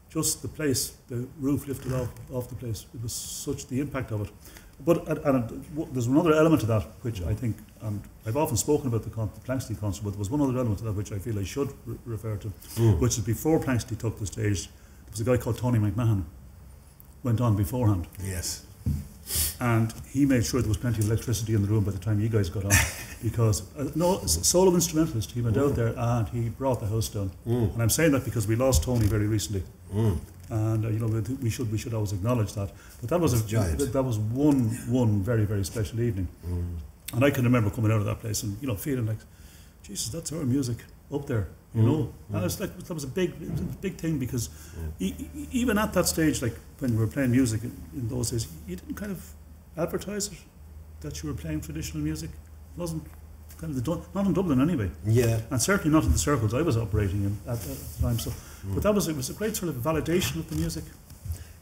just the place, the roof lifted off the place. It was such the impact of it. But there's another element to that which I think, and I've often spoken about the Planxty concert, but there was one other element to that which I feel I should refer to, which is before Planxty took the stage, there was a guy called Tony McMahon, went on beforehand. Yes. And he made sure there was plenty of electricity in the room by the time you guys got on, because solo instrumentalist, he went out there and he brought the house down. And I'm saying that because we lost Tony very recently. And we should always acknowledge that. But that was that was one very, very special evening. And I can remember coming out of that place and feeling like, Jesus, that's our music up there. And it's like that was a big thing, because even at that stage, like when we were playing music in those days, you didn't kind of advertise it that you were playing traditional music. It wasn't kind of not in Dublin anyway. Yeah. And certainly not in the circles I was operating in at the time. So, but it was a great sort of validation of the music.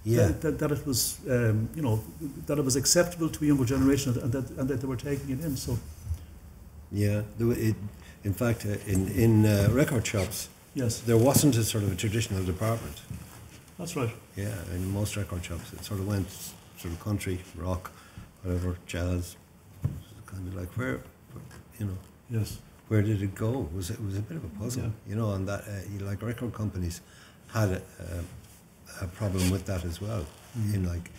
Yeah. That it was that it was acceptable to a younger generation, and that they were taking it in. So. Yeah. In fact, in record shops, yes, there wasn't a sort of a traditional department. That's right. Yeah, in most record shops, it sort of went sort of country, rock, whatever, jazz. It was kind of like where Yes. Where did it go? It was a bit of a puzzle, and that like record companies had a problem with that as well. In like,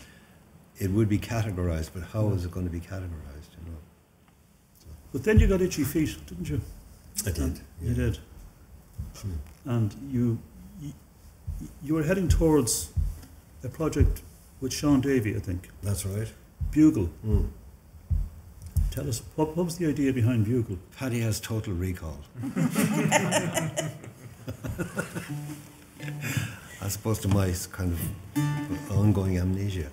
it would be categorized, but how is it going to be categorized? So. But then you got itchy feet, didn't you? I did. You did. And you were heading towards a project with Sean Davey, I think. That's right. Bugle. Tell us, what was the idea behind Bugle? Paddy has total recall. As opposed to my kind of ongoing amnesia.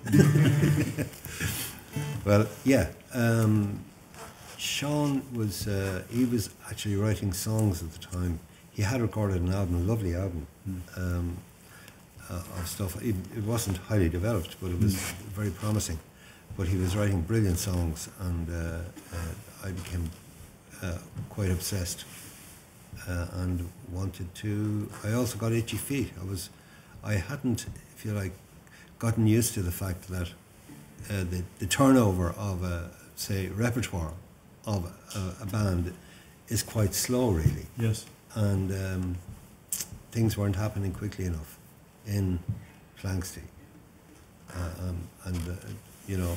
Well, yeah. Sean was, he was actually writing songs at the time. He had recorded an album, a lovely album. of stuff. It wasn't highly developed, but it was very promising. But he was writing brilliant songs, and I became quite obsessed and wanted to. I also got itchy feet. I hadn't, if you like, gotten used to the fact that the turnover of say repertoire of a band is quite slow, really. Yes. And things weren't happening quickly enough in Planxty, you know,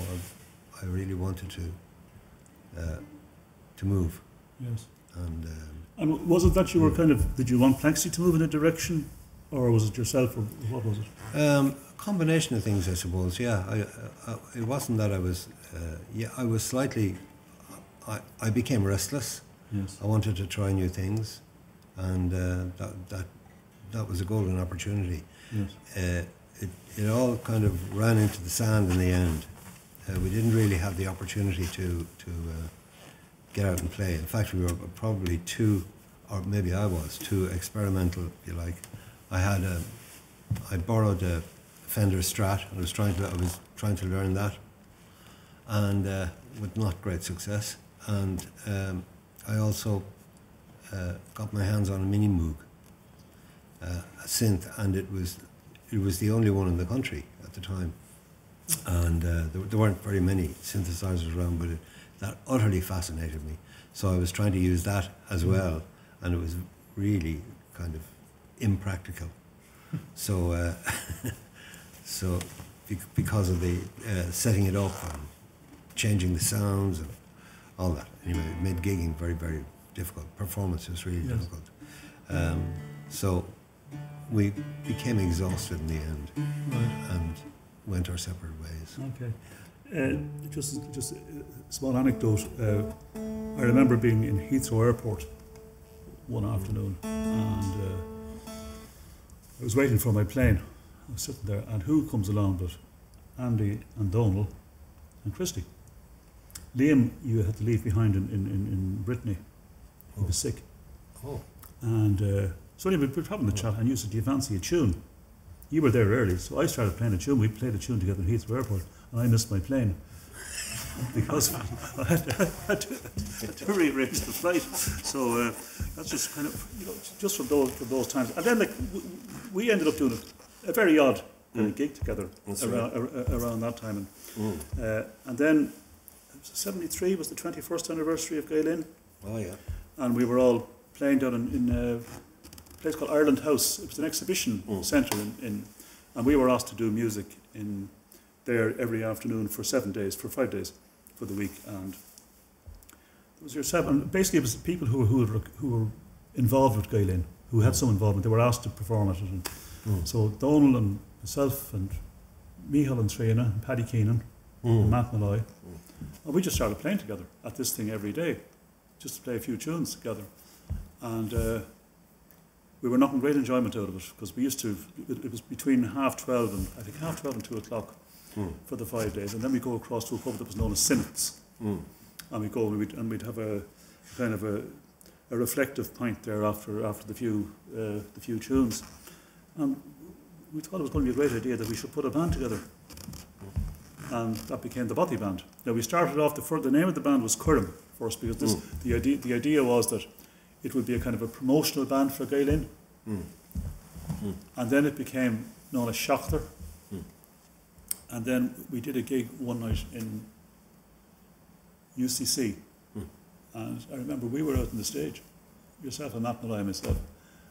I really wanted to move. Yes. And was it that you were kind of, did you want Planxty to move in a direction, or was it yourself, or what was it? a combination of things, I suppose. Yeah, it wasn't that I was. I was slightly. I became restless. Yes. I wanted to try new things, and that was a golden opportunity. Yes. It all kind of ran into the sand in the end. We didn't really have the opportunity to get out and play. In fact, we were probably too, or maybe I was too experimental, if you like. I borrowed a Fender Strat. I was trying to learn that, and with not great success. And I also got my hands on a Mini Moog, a synth, and it was the only one in the country at the time. And there weren't very many synthesizers around, but that utterly fascinated me. So I was trying to use that as well, and it was really kind of impractical. So, because of the setting it up and changing the sounds and all that, anyway, it made gigging very, very difficult. Performance was really difficult. So we became exhausted in the end, and went our separate ways. Okay. Just a small anecdote. I remember being in Heathrow Airport one afternoon, and I was waiting for my plane. I was sitting there, and who comes along but Andy and Dónal and Christy. Liam, you had to leave behind in Brittany. He was sick. Oh. And so anyway, we were having a chat, and you said, do you fancy a tune? You were there early, so I started playing a tune. We played a tune together in Heathrow Airport, and I missed my plane because I had to rearrange the flight. So that's just kind of, you know, just from those times. And then like we ended up doing a very odd kind of gig together around that time. And then 73 was the 21st anniversary of Gaelin. Oh yeah. And we were all playing down in a place called Ireland House. It was an exhibition centre and we were asked to do music in there every afternoon for 5 days for the week. And it was yourself, and basically it was people who were involved with Gaelin, who had some involvement. They were asked to perform at it. And so Dónal and myself and Micheál and Trina and Paddy Keenan and Matt Malloy, and we just started playing together at this thing every day, just to play a few tunes together. And we were knocking great enjoyment out of it, because we used to, it was between 12:30 and, I think 12:30 and 2 o'clock for the 5 days. And then we'd go across to a pub that was known as Sinnott's. And we'd go and we'd have a kind of a reflective pint there after the few tunes. And we thought it was going to be a great idea that we should put a band together. And that became the Bothy Band. Now we started off, the name of the band was Curran first, because the idea was that it would be a kind of a promotional band for Gaelin. And then it became known as Seachtar. And then we did a gig one night in UCC. And I remember we were out on the stage, yourself and Matt Malloy and myself,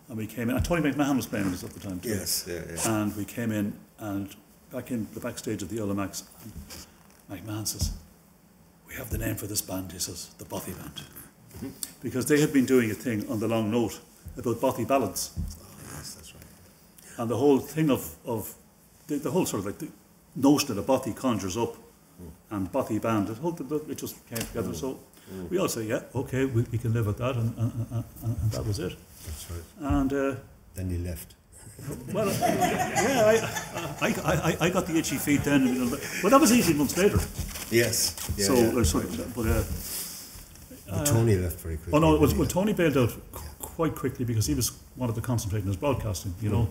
and we came in, and Tony McMahon was playing with us at the time too. Yes, yeah. And we came in, and back in the backstage of the Ola Max, and McMahon says, we have the name for this band, he says, the Bothy Band. Because they had been doing a thing on the long note about Bothy ballads. Oh, yes, that's right. And the whole thing of the whole sort of like the notion that a Bothy conjures up and Bothy Band, it just came together. So we all say, yeah, okay, we can live with that, and that was it. That's right. And then you left. well, I got the itchy feet then, but that was 18 months later. Yes. Yeah, But Tony left very quickly. Oh no, Tony bailed out quite quickly because he wanted to concentrate on his broadcasting, you know.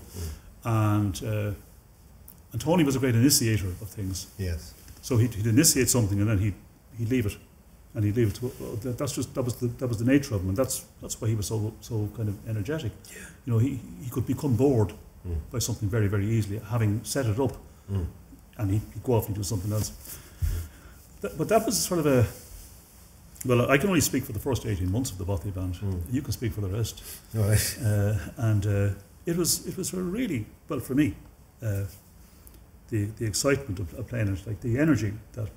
and Tony was a great initiator of things. Yes. So he'd initiate something, and then he'd leave it, and he'd leave it. That was the nature of him, and that's why he was so kind of energetic. Yeah. You know, he could become bored by something very, very easily, having set it up, and he'd go off and do something else. But that was sort of a. Well, I can only speak for the first 18 months of the Bothy Band. You can speak for the rest. Right. And it was sort of really, well, for me, the excitement of playing it, like the energy that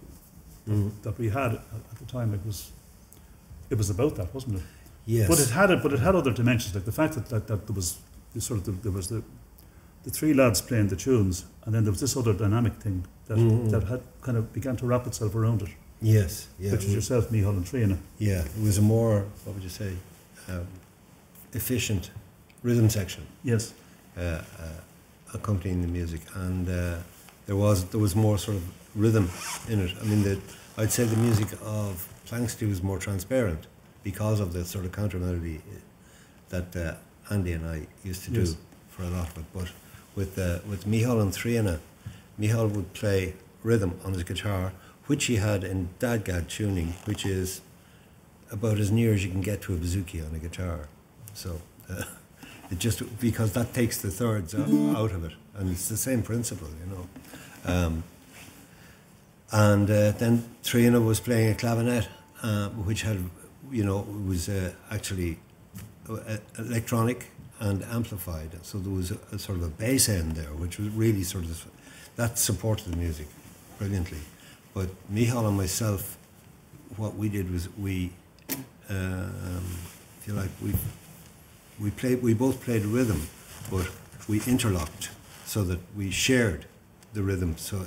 we had at the time. It was about that, wasn't it? Yes. But it had other dimensions, like the fact that there was the three lads playing the tunes, and then there was this other dynamic thing that had kind of began to wrap itself around it. Yes. Yeah. Which was yourself, Micheál, and Triana. Yeah, it was a more, what would you say, efficient rhythm section. Yes. Accompanying the music, and there was more sort of rhythm in it. I mean, I'd say the music of Planxty was more transparent because of the sort of counter melody that Andy and I used to do for a lot of it. But with Micheál and Triana, Micheál would play rhythm on his guitar, which he had in dadgad tuning, which is about as near as you can get to a bouzouki on a guitar. So it just, because that takes the thirds out of it, and it's the same principle, you know. And then Triana was playing a clavinet, which had, you know, was actually electronic and amplified. So there was a sort of a bass end there, which was really sort of, that supported the music brilliantly. But Micheál and myself, what we did was we feel like we both played rhythm, but we interlocked so that we shared the rhythm. So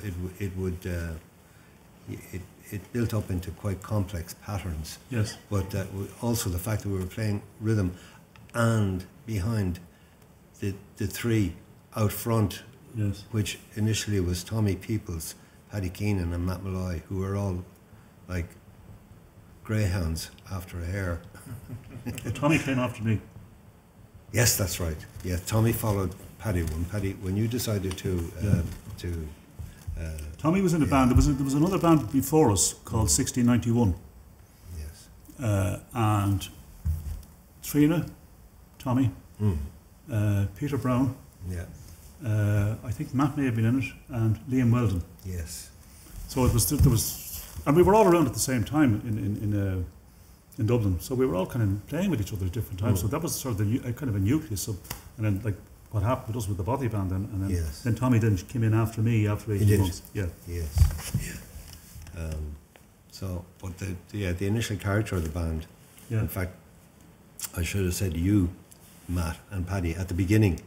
it built up into quite complex patterns. Yes. But also the fact that we were playing rhythm and behind the three out front, which initially was Tommy Peoples, Paddy Keenan and Matt Malloy, who were all like greyhounds after a hare. Tommy came after me. Yes, that's right. Yeah, Tommy followed Paddy. When you decided to Tommy was in a band. There was another band before us called 1691. Yes. And Triana, Tommy, Peter Brown. Yeah. I think Matt may have been in it, and Liam Weldon. Yes. So there was, and we were all around at the same time in Dublin. So we were all kind of playing with each other at different times. So that was sort of kind of a nucleus of, and then like what happened with us with the Bothy Band, and then then Tommy then came in after me after 18 months. Yeah. Yes. Yeah. So, but the initial character of the band. Yeah. In fact, I should have said to you, Matt and Paddy, at the beginning,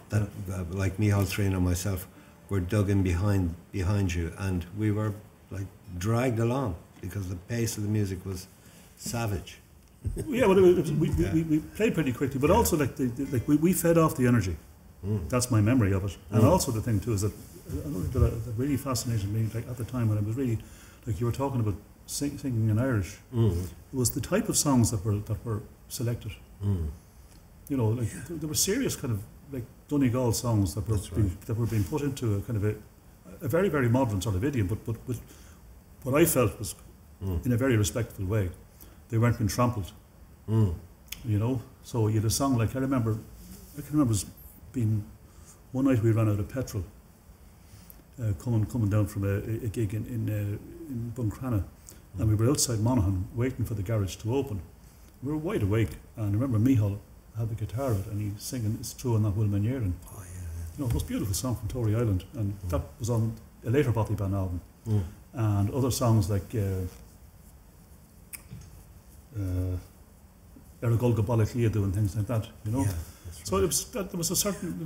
that like Micheál, Triana and myself were dug in behind you, and we were like dragged along because the pace of the music was savage. Yeah, well, we played pretty quickly, but also like we fed off the energy. That's my memory of it. And also the thing too is that another thing that really fascinated me, like at the time when I was really, like you were talking about singing in Irish, it was the type of songs that were selected. You know, like there were serious kind of like Donegal songs that were being put into a kind of a very, very modern sort of idiom, but with what I felt was in a very respectful way. They weren't being trampled. You know, so you had a song like I can remember as being one night we ran out of petrol coming down from a gig in Buncrana, and we were outside Monaghan waiting for the garage to open. We were wide awake, and I remember Micheál had the guitar out and he's singing "It's True" on that Will Manierin. Oh yeah. You know, it was a beautiful song from Tory Island, and that was on a later Bothy Band album. And other songs like Eragolga Balakliadu and things like that, you know. Yeah, so it was there was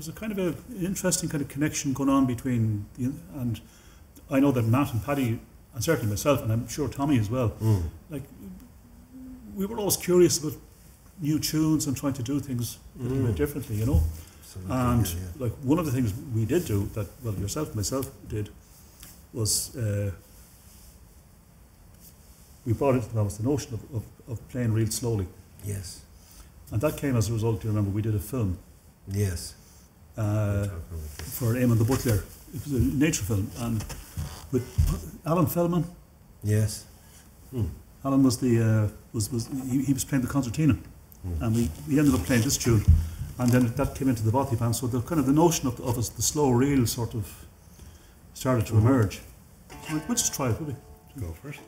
a kind of an interesting kind of connection going on between and I know that Matt and Paddy, and certainly myself, and I'm sure Tommy as well, like we were always curious about new tunes and trying to do things a little bit differently, you know. Absolutely, and like one of the things we did do that, well, yourself and myself did, was we brought into the house the notion of playing real slowly. Yes. And that came as a result, do you remember, we did a film. Yes. for Eamon the Butler. It was a nature film, and with Alan Feldman. Yes. Alan was the he was playing the concertina, and we ended up playing this tune, and then that came into the Bothy Band. So the kind of the notion of the slow reel sort of started to emerge. So we'll just try it, will we? Go for it.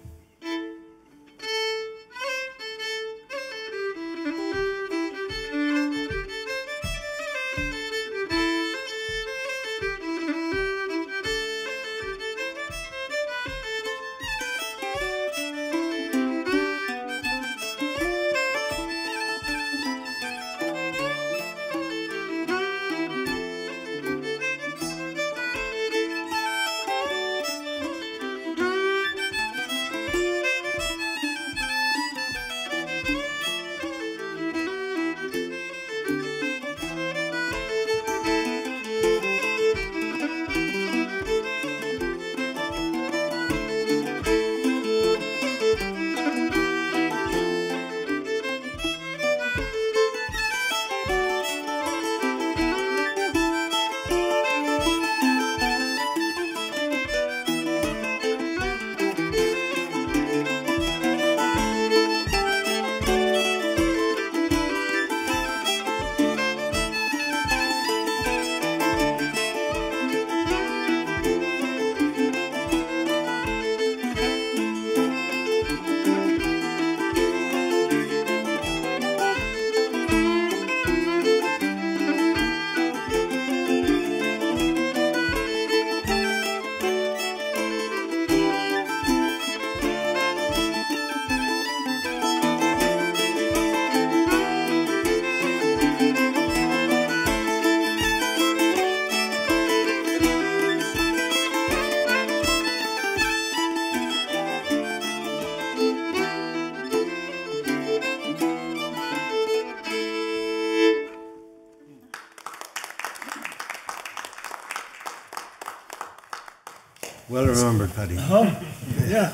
Well remembered, Paddy. Yeah.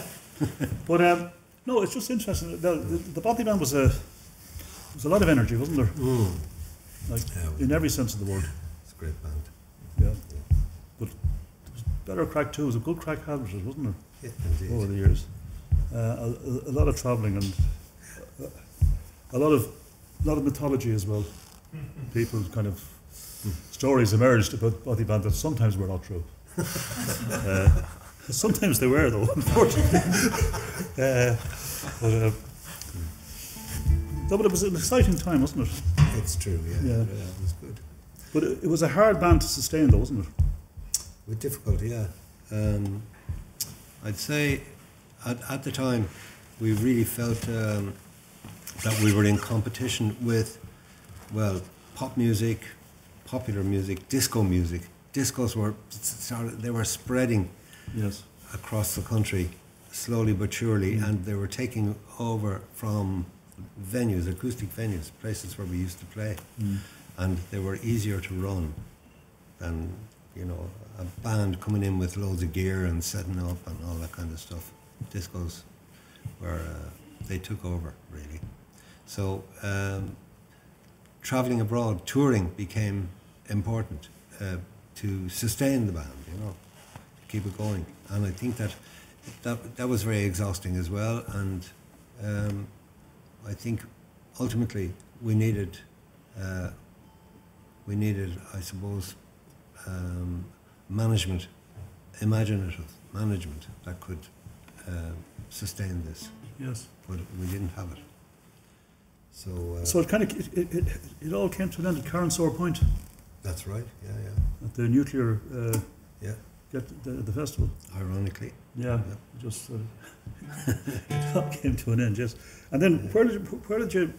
But no, it's just interesting. The Bothy Band was a lot of energy, wasn't there? Like in every sense of the word. It's a great band. Yeah. But there was better crack too. It was a good crack had with it, wasn't there? Yeah, indeed. Over the years. A lot of travelling and a lot of mythology as well. People kind of stories emerged about Bothy Band that sometimes were not true. Sometimes they were, though, unfortunately. But it was an exciting time, wasn't it? It's true, yeah. It was good. But it was a hard band to sustain, though, wasn't it? With difficulty, yeah. I'd say at the time we really felt that we were in competition with, well, pop music, popular music, disco music. Discos were spreading across the country slowly but surely, and they were taking over from venues, acoustic venues, places where we used to play, and they were easier to run than, you know, a band coming in with loads of gear and setting up and all that kind of stuff. Discos were they took over really. So traveling abroad, touring became important to sustain the band, you know, to keep it going. And I think that was very exhausting as well. And I think ultimately we needed, I suppose, imaginative management that could sustain this. Yes. But we didn't have it. So it kind of it all came to an end at Carnsore Point. That's right. Yeah. At the nuclear. Get the festival. Ironically. Yeah. Just it all came to an end. Yes. And then where did you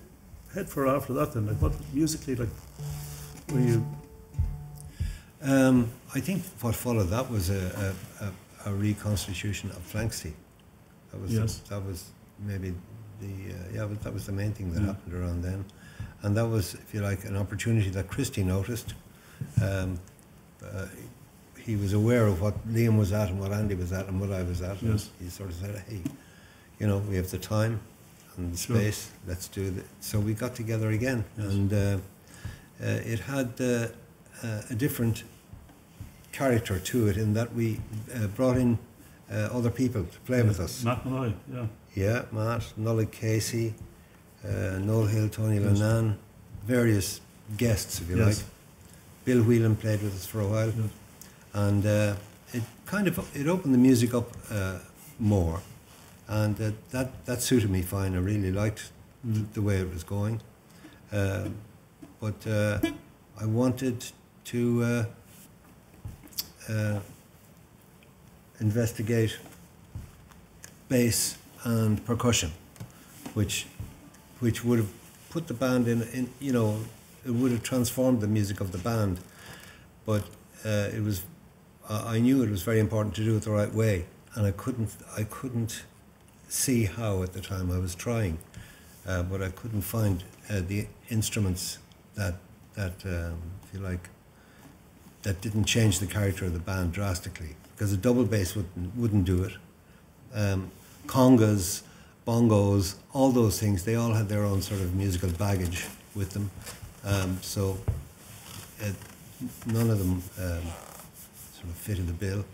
head for after that? Then, like, what musically, like, were you? I think what followed that was a reconstitution of Planxty. That was maybe that was the main thing that happened around then, and that was, if you like, an opportunity that Christy noticed. He was aware of what Liam was at and what Andy was at and what I was at. Yes. And he sort of said, "Hey, you know, we have the time and the space. Let's do it." So we got together again, and it had a different character to it in that we brought in other people to play with us. Matt and I, yeah. Yeah, Matt, Nullig Casey, Noel Hill, Tony Lennon, various guests, if you like. Bill Whelan played with us for a while, and it opened the music up more, and that suited me fine. I really liked the way it was going, but I wanted to investigate bass and percussion, which would have put the band in you know, it would have transformed the music of the band, but it was I knew it was very important to do it the right way, and I couldn't see how at the time. I was trying, but I couldn't find the instruments that if you like, that didn't change the character of the band drastically, because a double bass wouldn't do it. Congas, bongos, all those things, they all had their own sort of musical baggage with them. So none of them sort of fitted the bill.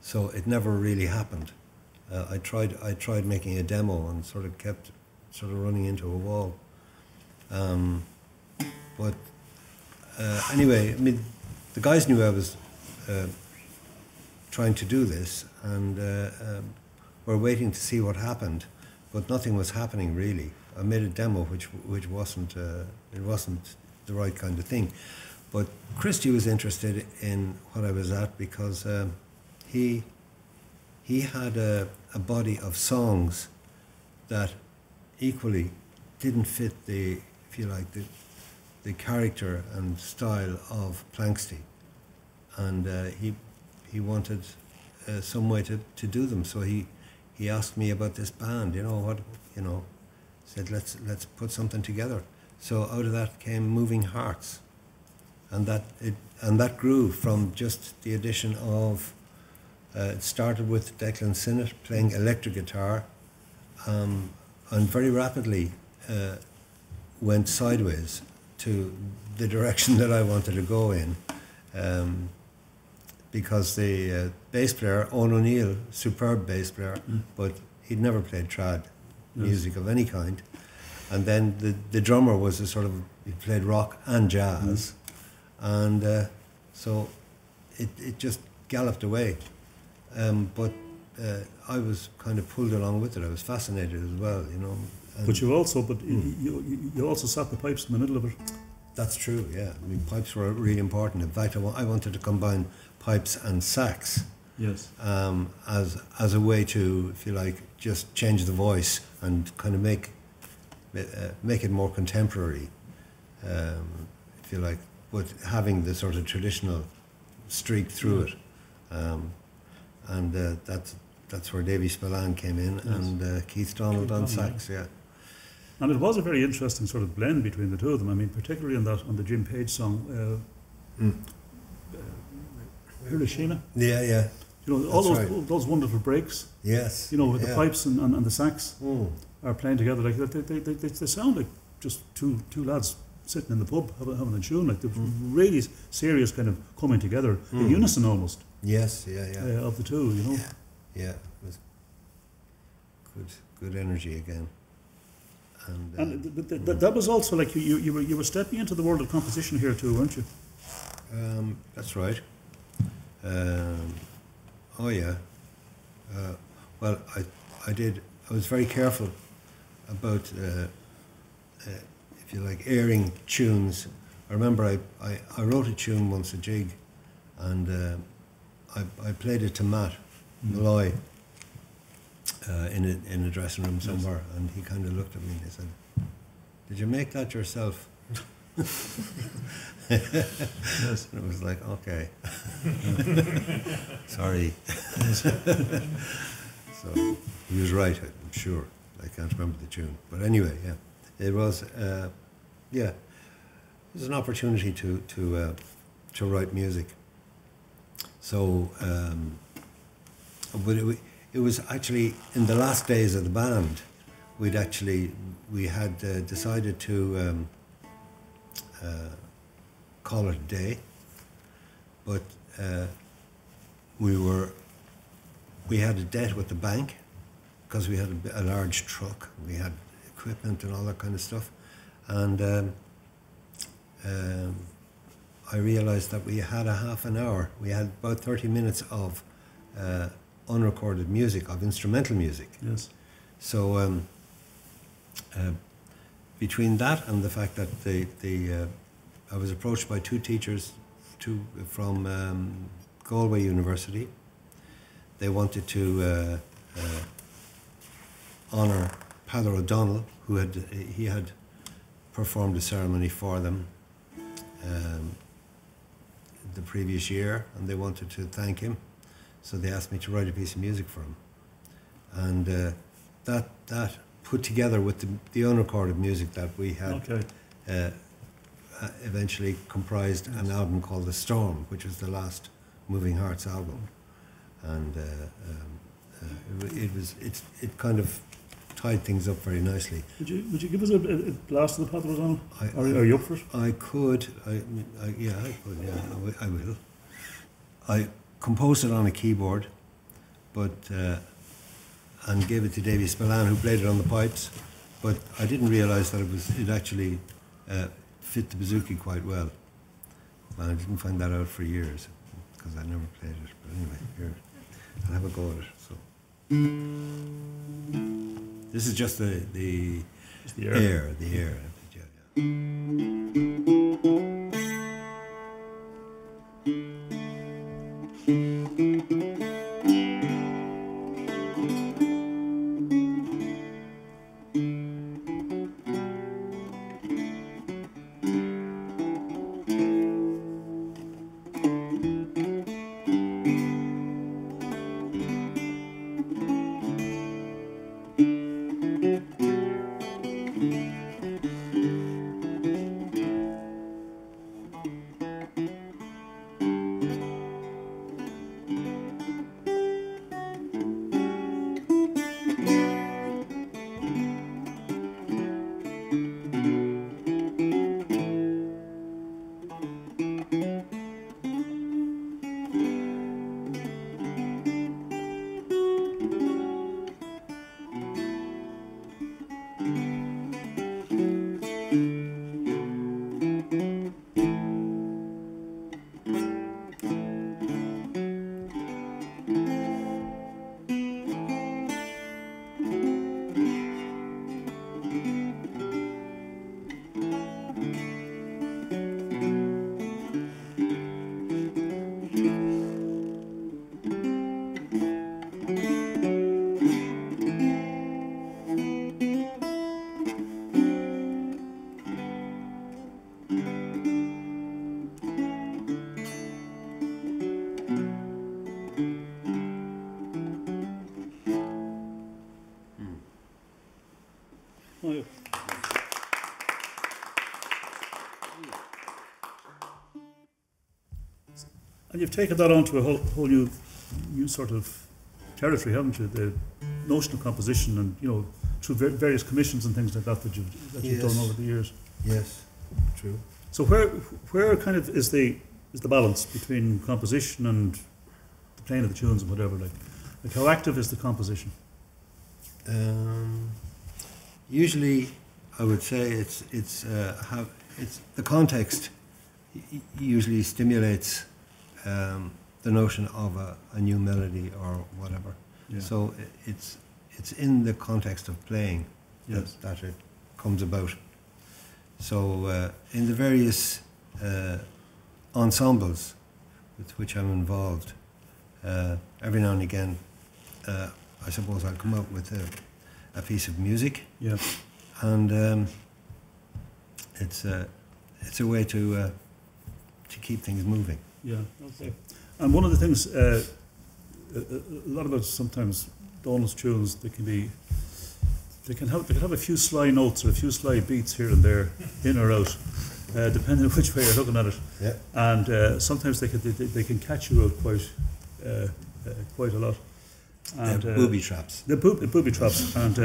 So it never really happened. I tried making a demo and sort of kept sort of running into a wall. But anyway, I mean, the guys knew I was trying to do this, and were waiting to see what happened, but nothing was happening really. I made a demo which wasn't it wasn't the right kind of thing, but Christy was interested in what I was at because he had a body of songs that equally didn't fit the, if you like, the character and style of Planxty, and he wanted some way to do them. So he asked me about this band. Said let's put something together. So out of that came Moving Hearts, and that grew from just the addition of. It started with Declan Sinnott playing electric guitar, and very rapidly went sideways to the direction that I wanted to go in, because the bass player, Owen O'Neill, superb bass player, but he'd never played trad music of any kind. And then the drummer was he played rock and jazz, and so it just galloped away. But I was kind of pulled along with it. I was fascinated as well, you know. But you also sat the pipes in the middle of it. That's true, yeah. I mean, pipes were really important. In fact, I wanted to combine pipes and sax. Yes. As a way to, if you like, just change the voice and kind of make it more contemporary, if you like, but having the sort of traditional streak through it. And that's where Davy Spillane came in, and Keith Donald on sax, yeah. And it was a very interesting sort of blend between the two of them. I mean, particularly on the Jim Page song, Hiroshima. Yeah, yeah. You know, all those wonderful breaks. Yes. You know, with the pipes and the sax are playing together. Like they sound like just two lads sitting in the pub having a tune. Like they're really serious, kind of coming together in unison almost. Yes, yeah. Of the two, you know. Yeah. It was good energy again. And that was also like you were stepping into the world of composition here too, weren't you? That's right. Oh yeah. Well, I did. I was very careful about, if you like, airing tunes. I remember I wrote a tune once, a jig, and I played it to Matt Malloy in a dressing room somewhere, and he kind of looked at me and he said, "Did you make that yourself?" Yes. And it was like, okay. Sorry. So he was right, I'm sure. I can't remember the tune. But anyway, yeah. It was it was an opportunity to write music. So but it was actually in the last days of the band, we had decided to call it a day. But we had a debt with the bank because we had a large truck. We had equipment and all that kind of stuff. And I realised that we had a half an hour. We had about 30 minutes of unrecorded music, of instrumental music. Yes. So between that and the fact that I was approached by two teachers from Galway University. They wanted to honour Paddy O'Donnell, who had performed a ceremony for them the previous year, and they wanted to thank him. So they asked me to write a piece of music for him, and that put together with the unrecorded music that we had, eventually comprised an album called The Storm, which was the last Moving Hearts album, and it kind of tied things up very nicely. Would you give us a blast of the Paddy O'Donnell? Are you up for it? I could. I will. I composed it on a keyboard, but and gave it to Davy Spillane, who played it on the pipes. But I didn't realise that it actually fit the bouzouki quite well. And I didn't find that out for years because I never played it. But anyway, here, I'll have a go at it. So this is just the air. And you've taken that on to a whole new sort of territory, haven't you? The notion of composition, and through various commissions and things like that you've done over the years. Yes, true. So where kind of is the balance between composition and the playing of the tunes and whatever? Like how active is the composition? Usually, I would say it's the context usually stimulates the notion of a new melody or whatever. Yeah. So it's in the context of playing that it comes about. So in the various ensembles with which I'm involved, every now and again, I suppose I'll come out with a piece of music. Yeah. And it's a way to keep things moving. Yeah. Okay. And one of the things, a lot about sometimes Dónal's tunes, they can have a few sly notes or a few sly beats here and there, in or out, depending on which way you're looking at it. Yeah. And sometimes they can catch you out quite a lot. And booby traps. The booby traps. And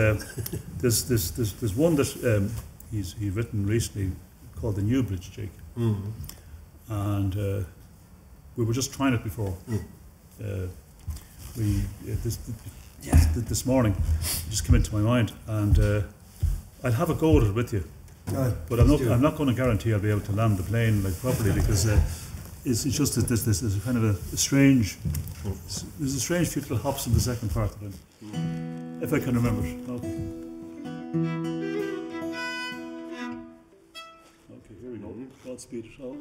there's one that he's written recently called the Newbridge Jig. Mm-hmm. and we were just trying it before. This morning, it just came into my mind, and I'll have a go at it with you. But I'm not going to guarantee I'll be able to land the plane like properly, because it's just that this is kind of a strange. There's a strange few little hops in the second part of it, if I can remember it. Okay, here we go. Godspeed it all.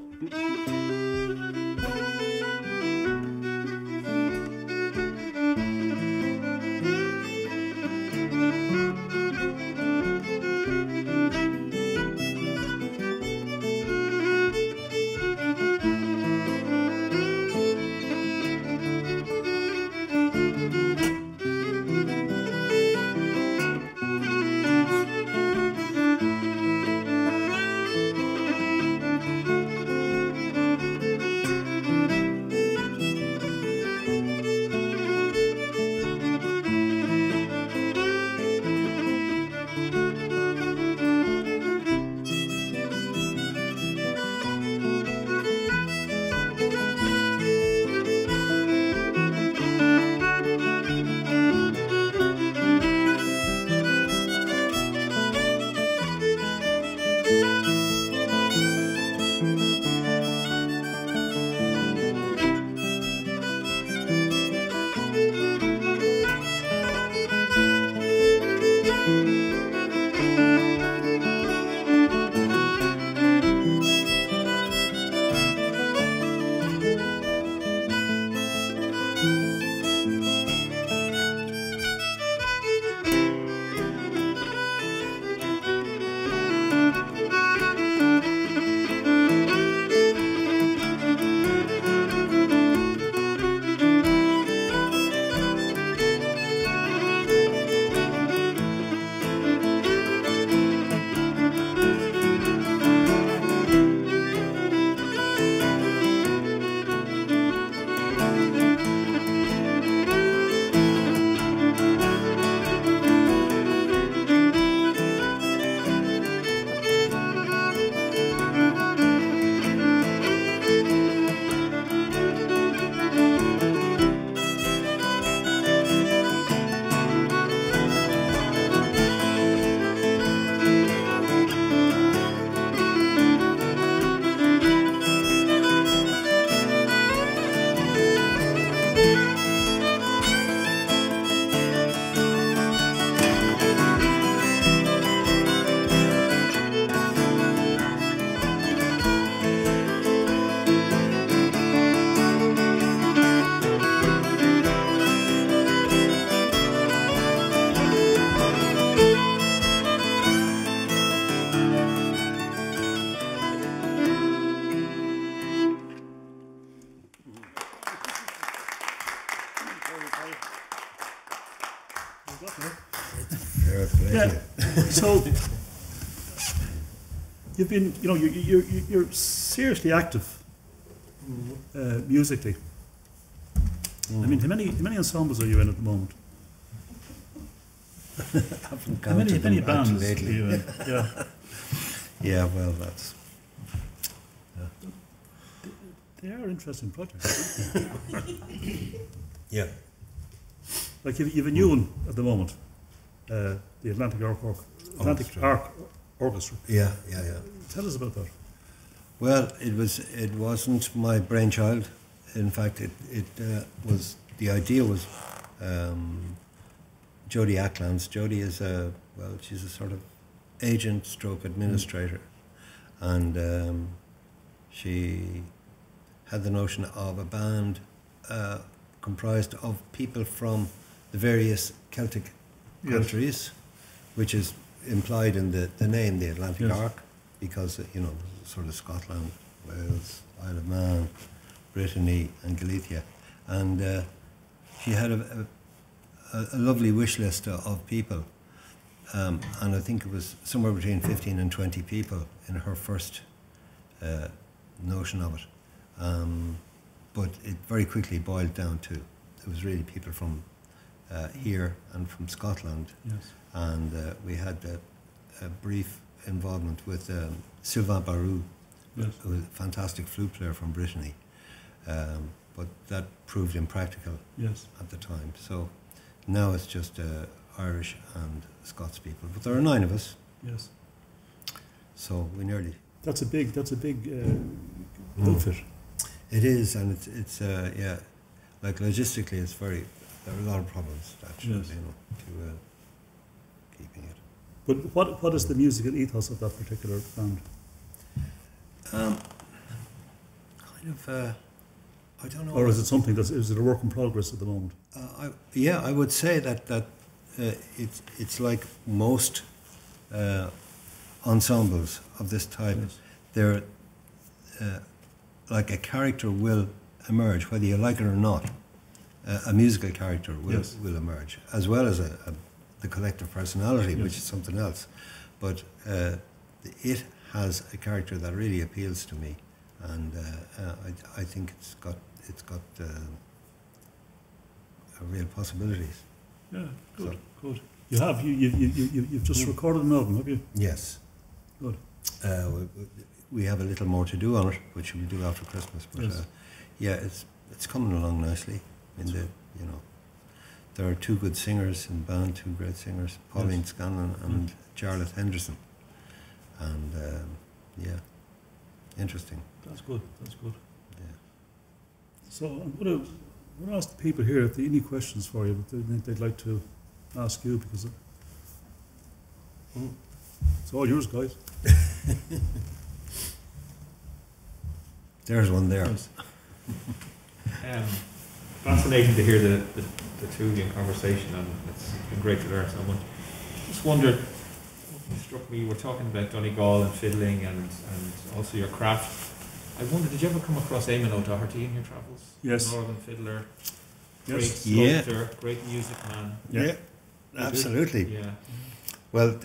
Yeah. So you've been, you're seriously active musically. I mean, how many ensembles are you in at the moment? How many bands are you in? Yeah. Yeah, well, that's... They are interesting projects. Yeah. Like you've a new one at the moment, the Atlantic Arc Orchestra. Yeah. Tell us about that. Well, it wasn't my brainchild. In fact, the idea was Jody Ackland's. Jody is she's a sort of agent stroke administrator, and she had the notion of a band comprised of people from the various Celtic countries, which is implied in the name, the Atlantic Arc, because sort of Scotland, Wales, Isle of Man, Brittany and Galicia, and she had a lovely wish list of people, and I think it was somewhere between 15 and 20 people in her first notion of it. But it very quickly boiled down to, it was really people from here and from Scotland. Yes. And we had a brief involvement with Sylvain Barou, Yes. who was a fantastic flute player from Brittany, but that proved impractical Yes. at the time. So now it's just Irish and Scots people, but there are 9 of us, Yes. so we nearly. That's a big outfit. It is, and it's yeah, like logistically, it's very. There are a lot of problems actually, Yes. to keeping it. But what is the musical ethos of that particular band? Kind of. I don't know. Or is it something is it a work in progress at the moment? I would say that it's like most ensembles of this type. Yes. They're like a character will emerge, whether you like it or not. A musical character will emerge, as well as the collective personality, Yes. which is something else. But it has a character that really appeals to me, and I think it's got real possibilities. Yeah, good, So- good. You've just recorded an album, have you? Yes. Good. We have a little more to do on it, which we'll do after Christmas. But Yes. yeah, it's coming along nicely. There are 2 good singers in the band, 2 great singers, Pauline Scanlon and Charlotte Henderson. And yeah, interesting. That's good. That's good. Yeah. So I'm going to ask the people here if they have any questions for you, but they'd like to ask you because it's all yours, guys. There's one there. Yes. Fascinating to hear the two of you in conversation, and it's been great to learn so much. Just wondered, what struck me, you were talking about Donegal and fiddling and also your craft. I wondered, did you ever come across Eamon O'Doherty in your travels? Yes. Northern fiddler, Yes. great sculptor, great music man. Yeah, absolutely. Yeah. Well,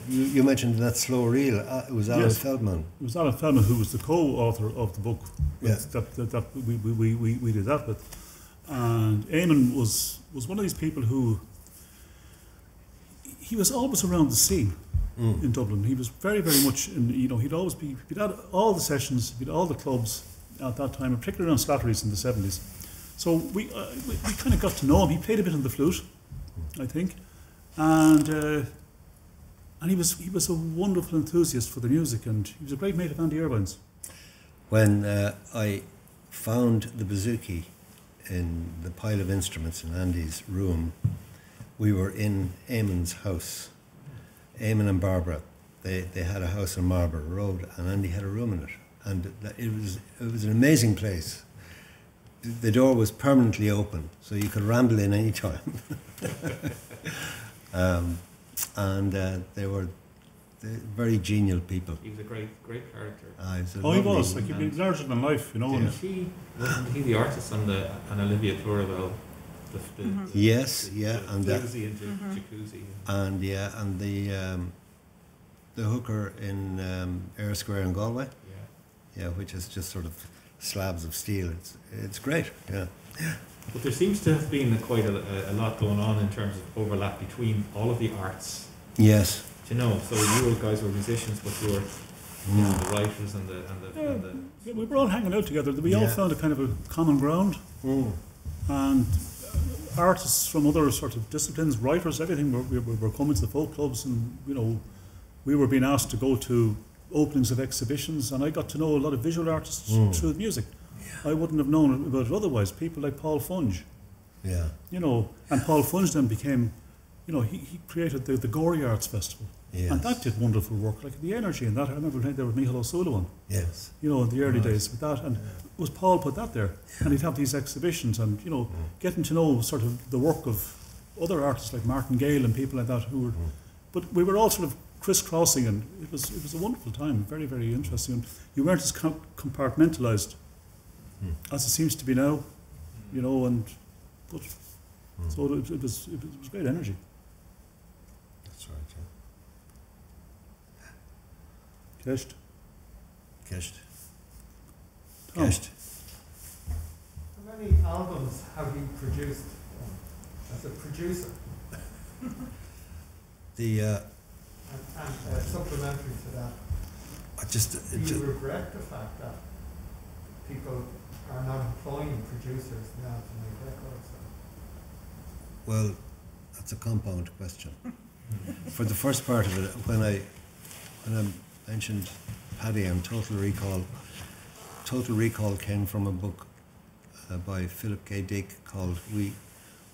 you mentioned that slow reel. It was Alan Yes. Feldman. It was Alan Feldman who was the co-author of the book Yes. that we did that with. And Eamon was one of these people who he was always around the scene in Dublin. He was very, very much in, he'd always be at all the sessions, he'd all the clubs at that time, and particularly around Slattery's in the 70s. So we kind of got to know him. He played a bit on the flute, I think, and he was a wonderful enthusiast for the music, and he was a great mate of Andy Irvine's. When I found the bouzouki in the pile of instruments in Andy's room, we were in Eamon's house. Eamon and Barbara, they had a house on Marlborough Road, and Andy had a room in it, and it was an amazing place. The door was permanently open, so you could ramble in any time. And they were very genial people. He was a great character. He was like he'd be larger than life, Yeah. And Wasn't he the artist on Olivia Plurabelle? Yes, yeah, and Jacuzzi into Jacuzzi. and the hooker in Eyre Square in Galway. Yeah, which is just sort of slabs of steel. It's great. Yeah. But there seems to have been quite a lot going on in terms of overlap between all of the arts. Yes. So you guys were musicians, but you were the writers and the yeah, we were all hanging out together. We all Yeah. found a kind of a common ground, and artists from other sort of disciplines, writers, everything were coming to the folk clubs, and we were being asked to go to openings of exhibitions, and I got to know a lot of visual artists through the music. I wouldn't have known about it otherwise. People like Paul Funge, Yeah. and Paul Funge then became, he created the Gory Arts Festival, Yes. and that did wonderful work. Like the energy in that, I remember playing there with Micheál O'Sullivan, Yes. in the early days with that, and it was Paul put that there, and he'd have these exhibitions, and getting to know sort of the work of other artists like Martin Gale and people like that who were, but we were all sort of crisscrossing, and it was a wonderful time, very, very interesting. And you weren't as compartmentalised as it seems to be now, so it was great energy. That's right. Kesht. Kesht. Tom. Kesht. How many albums have you produced as a producer? The And supplementary to that, Do you regret the fact that people are not employing producers now to make records? Well, that's a compound question. For the first part of it, when I mentioned Paddy and Total Recall came from a book by Philip K. Dick called We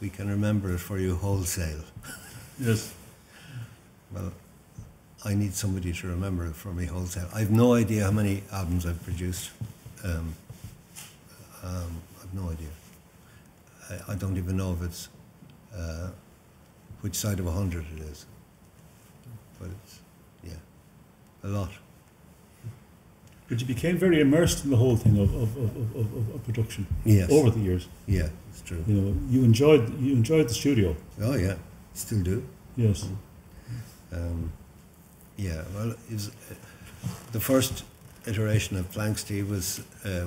Can Remember It For You Wholesale. Yes. Well, I need somebody to remember it for me wholesale. I've no idea how many albums I've produced. I've no idea. I don't even know if it's which side of 100 it is. But it's, yeah, a lot. But you became very immersed in the whole thing of production. Yes. Over the years. Yeah, it's true. You know, you enjoyed the studio. Oh yeah, still do. Yes. Yeah, well, it was, the first iteration of Planxty was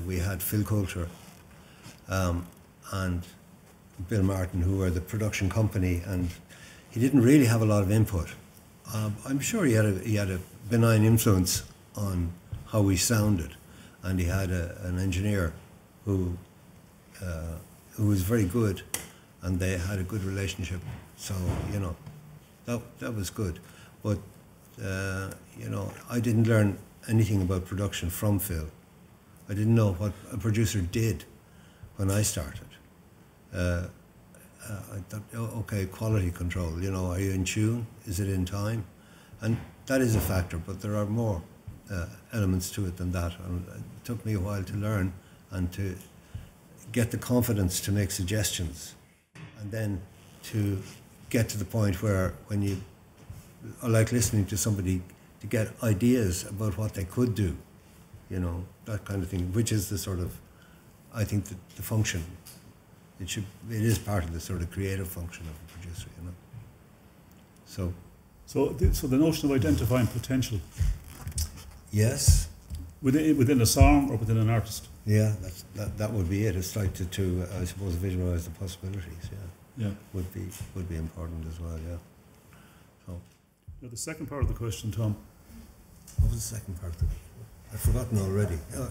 we had Phil Coulter and Bill Martin, who were the production company, and he didn't really have a lot of input. I'm sure he had a benign influence on how we sounded, and he had an engineer who was very good, and they had a good relationship. So you know, that was good. But you know, I didn't learn anything about production from Phil. I didn't know what a producer did when I started. I thought, oh, okay, quality control, you know, are you in tune? Is it in time? And that is a factor, but there are more elements to it than that. And it took me a while to learn and to get the confidence to make suggestions. And then to get to the point where when you, I like listening to somebody to get ideas about what they could do, you know, that kind of thing, which is the sort of, I think, the function. It is part of the sort of creative function of a producer, you know. So the notion of identifying potential. Yes. Within a song or within an artist. Yeah, that would be it. It's like to I suppose visualize the possibilities. Yeah. Yeah. Would be important as well. Yeah. So. Now the second part of the question, Tom. What was the second part of it? I've forgotten already. The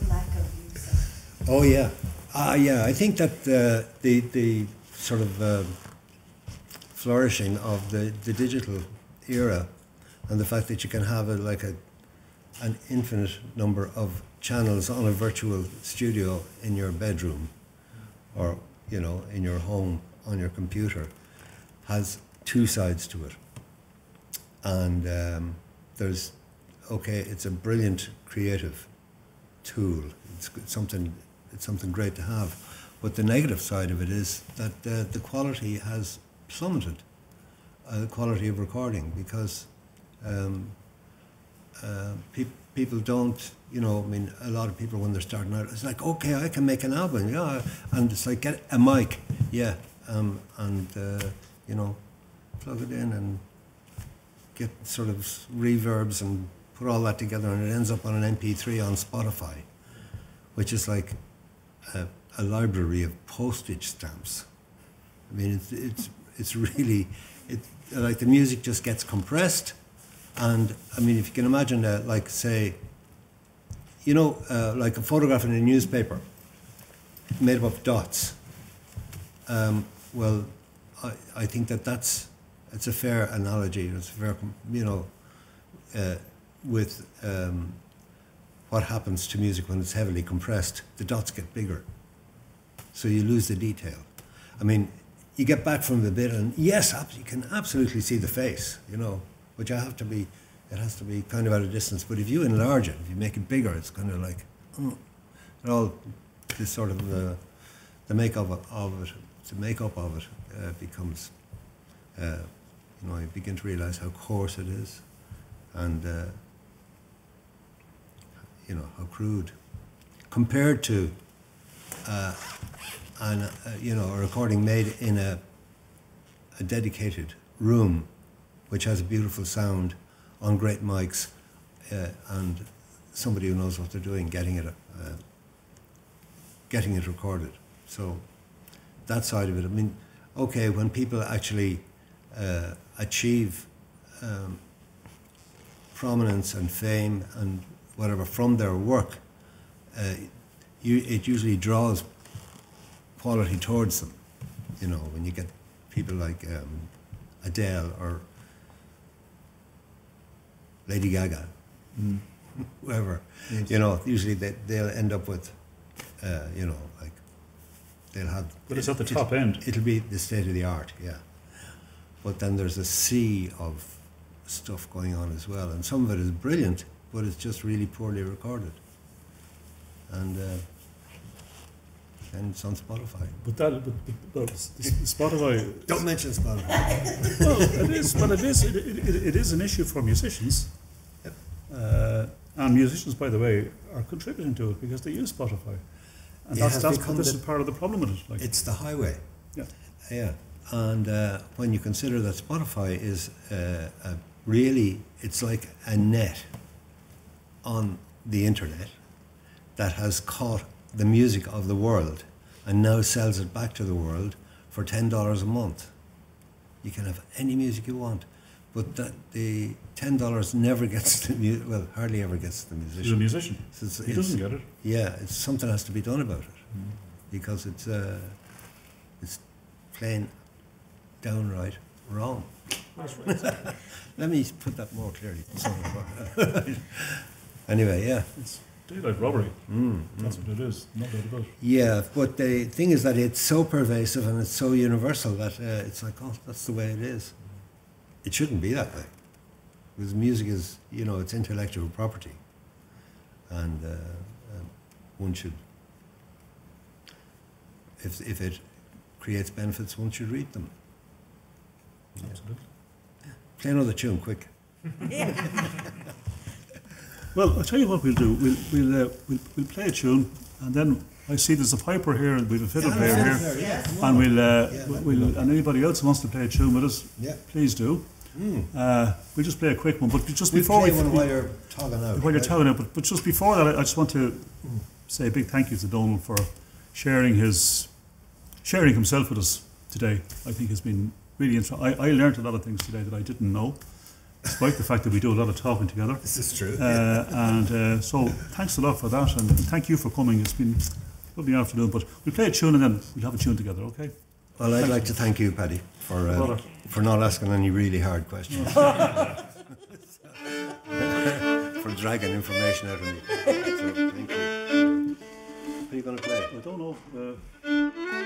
lack of use. Oh yeah. Yeah, I think that the sort of flourishing of the digital era and the fact that you can have an infinite number of channels on a virtual studio in your bedroom or, you know, in your home on your computer has two sides to it. And it's a brilliant creative tool. It's something great to have. But the negative side of it is that the quality has plummeted, the quality of recording, because people don't, you know, I mean, a lot of people when they're starting out, it's like, okay, I can make an album, yeah, and it's like, get a mic, yeah, you know, plug it in and get sort of reverbs and put all that together, and it ends up on an MP3 on Spotify, which is like a library of postage stamps. I mean, it's really, like the music just gets compressed, and I mean, if you can imagine, like say, you know, like a photograph in a newspaper, made up of dots. Well, I think it's a fair analogy. It's fair, you know, with what happens to music when it's heavily compressed. The dots get bigger, so you lose the detail. I mean, you get back from the bit, and yes, you can absolutely see the face, you know, but it has to be kind of at a distance. But if you enlarge it, if you make it bigger, it's kind of like, it all this sort of the makeup of it becomes, you know, you begin to realize how coarse it is, and you know, how crude compared to you know, a recording made in a dedicated room, which has a beautiful sound on great mics, and somebody who knows what they're doing, getting it recorded. So that side of it. I mean, okay, when people actually achieve prominence and fame and whatever from their work, it usually draws quality towards them. You know, when you get people like Adele or Lady Gaga, whoever, Yes. you know, usually they'll end up with, you know, like they'll have. But it's at the top end. It'll be the state of the art, yeah. But then there's a sea of stuff going on as well, and some of it is brilliant, but it's just really poorly recorded. And it's on Spotify. But Spotify. Don't mention Spotify. Well, it is, but it is an issue for musicians. Yep. And musicians, by the way, are contributing to it because they use Spotify, and It has this become is part of the problem with it. Like, It's the highway. yeah, Yeah. And when you consider that Spotify is really, it's like a net on the internet that has caught the music of the world and now sells it back to the world for $10 a month. You can have any music you want, but the $10 never gets the well, hardly ever gets the musician. he's a musician. So He doesn't get it. Yeah, something has to be done about it because it's plain downright wrong. Let me put that more clearly. Anyway, yeah. It's daylight robbery. That's what it is. No doubt about it. Yeah, but the thing is that it's so pervasive and it's so universal that it's like, oh, that's the way it is. It shouldn't be that way. Because music is, you know, it's intellectual property. And one should, if it creates benefits, one should read them. Absolutely. Play another tune, quick. Well, I'll tell you what we'll do. We'll play a tune, and then I see there's a piper here, and we have a fiddle player here, Yeah. and we'll and anybody else who wants to play a tune with us, Yeah. please do. We'll just play a quick one, but just We'll before play one while you're talking out. while you're right? talking about, but just before that, I just want to say a big thank you to Dónal for sharing himself with us today. I think it's been really interesting. I learned a lot of things today that I didn't know, despite the fact that we do a lot of talking together. This is true. So thanks a lot for that, and thank you for coming. It's been a lovely afternoon, but we'll play a tune and then we'll have a tune together, okay? Well, I'd like to thank you, Paddy, for not asking any really hard questions. For dragging information out of me. So, thank you. What are you going to play? I don't know.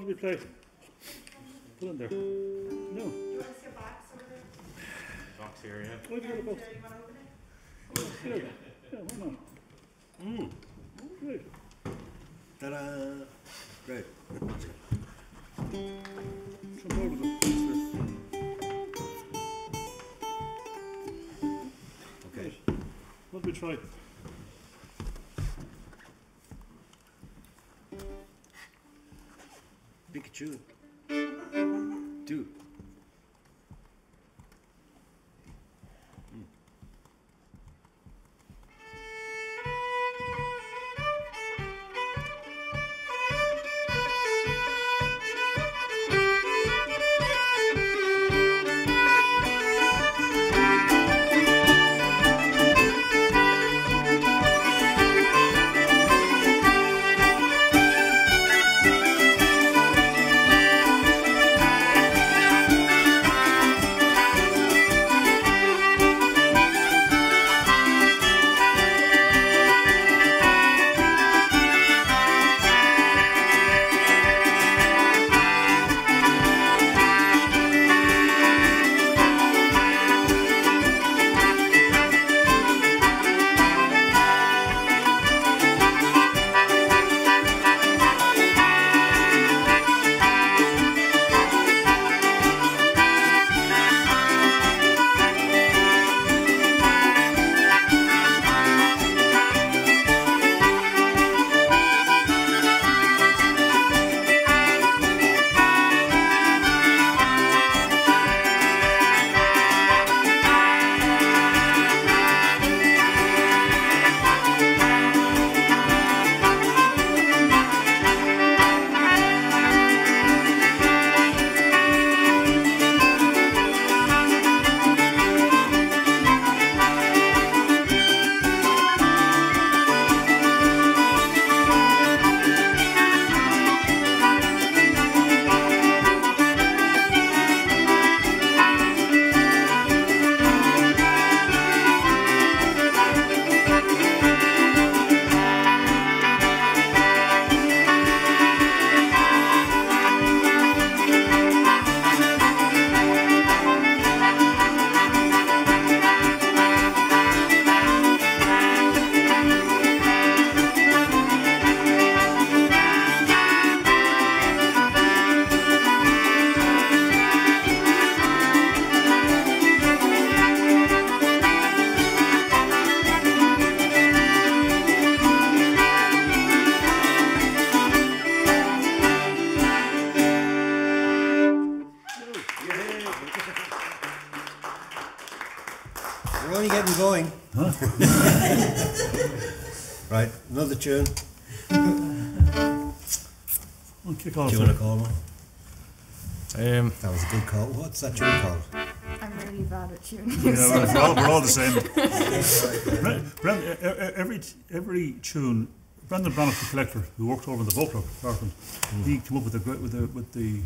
do we play? Put in there. No. Do you want to see a box over there? Box here, yeah. Why do you And, got a box? you want to open it? Yeah, why not? Great. Ta-da! Great. Jump over the Okay. What do we try? Pikachu. Do. We're only getting going. Right, another tune. I'll kick off. Do you want to call one? That was a good call. What's that tune called? I'm really bad at tuning. Yeah, we're all the same. Every tune, Brendan Brannock, the collector, who worked over in the Folklore department, he came up with the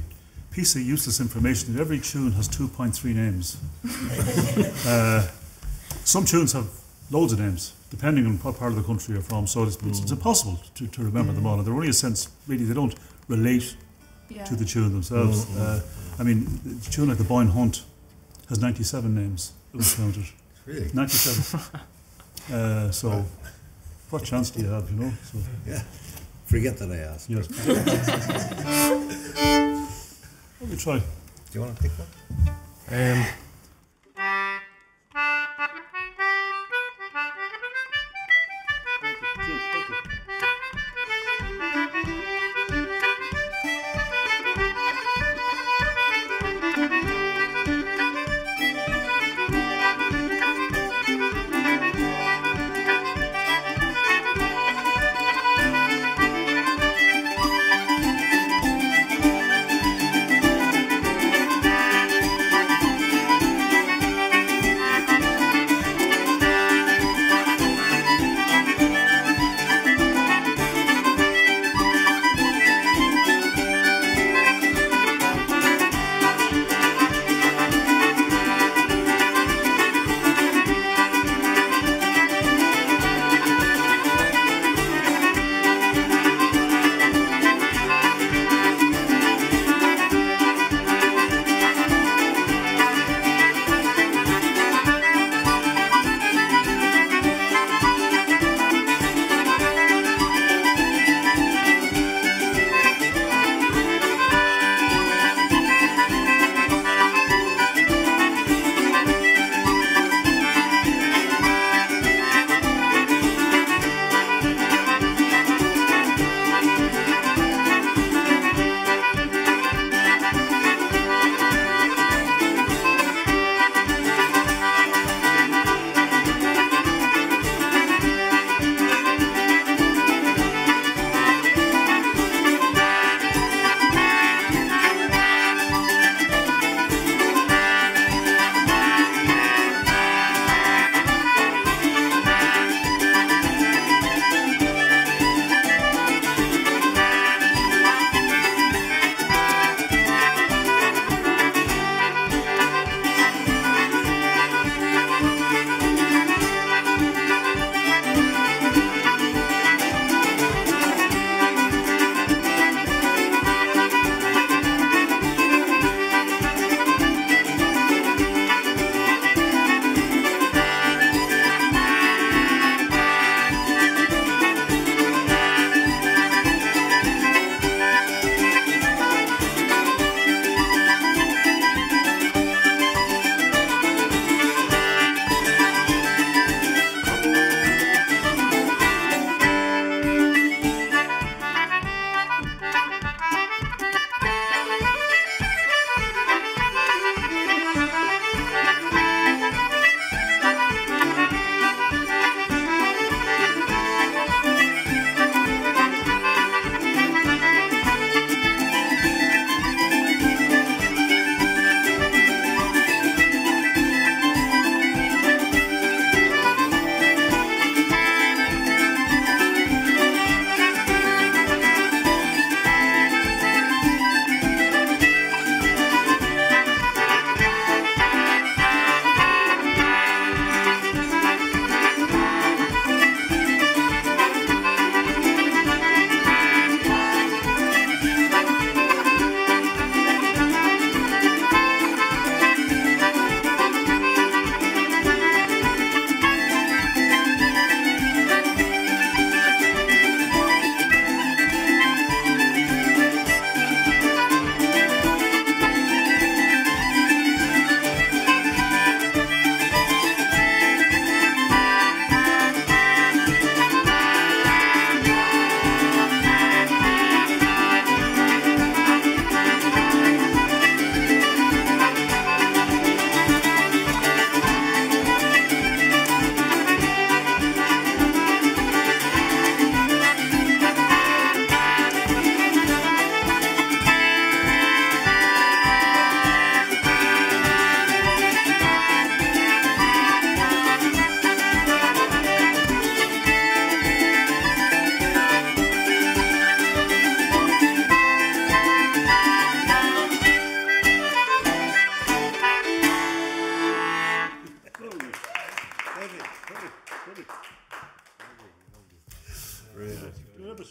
piece of useless information that every tune has 2.3 names. Some tunes have loads of names, depending on what part of the country you're from, so it's impossible to remember them all, and they're only a sense, really, they don't relate to the tune themselves. I mean, the tune like The Boyne Hunt has 97 names, it was counted. Really? 97. So, what chance do you have, you know? So, yeah. Forget that I asked. Yes. Let me try. Do you want to pick one?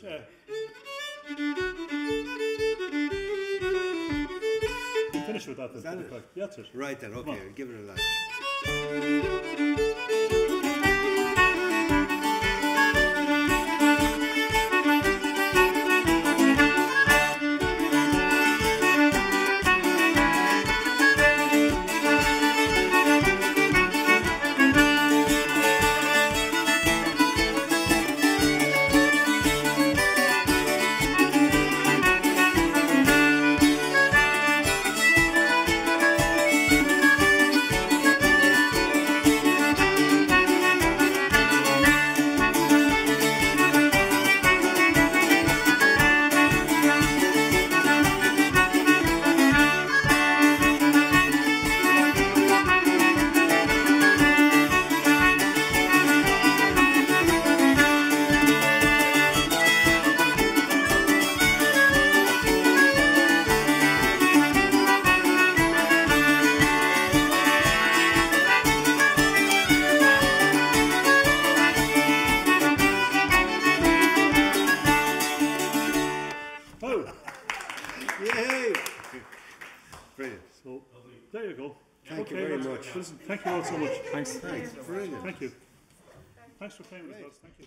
Just, finish with that. Is that it? Yeah, that's it. Right then, okay, I'll give it a lash. So, there you go. Thank you very much. Listen, thank you all so much. Thanks. Thanks, brilliant. Thank you. Thanks for playing with us. Thank you.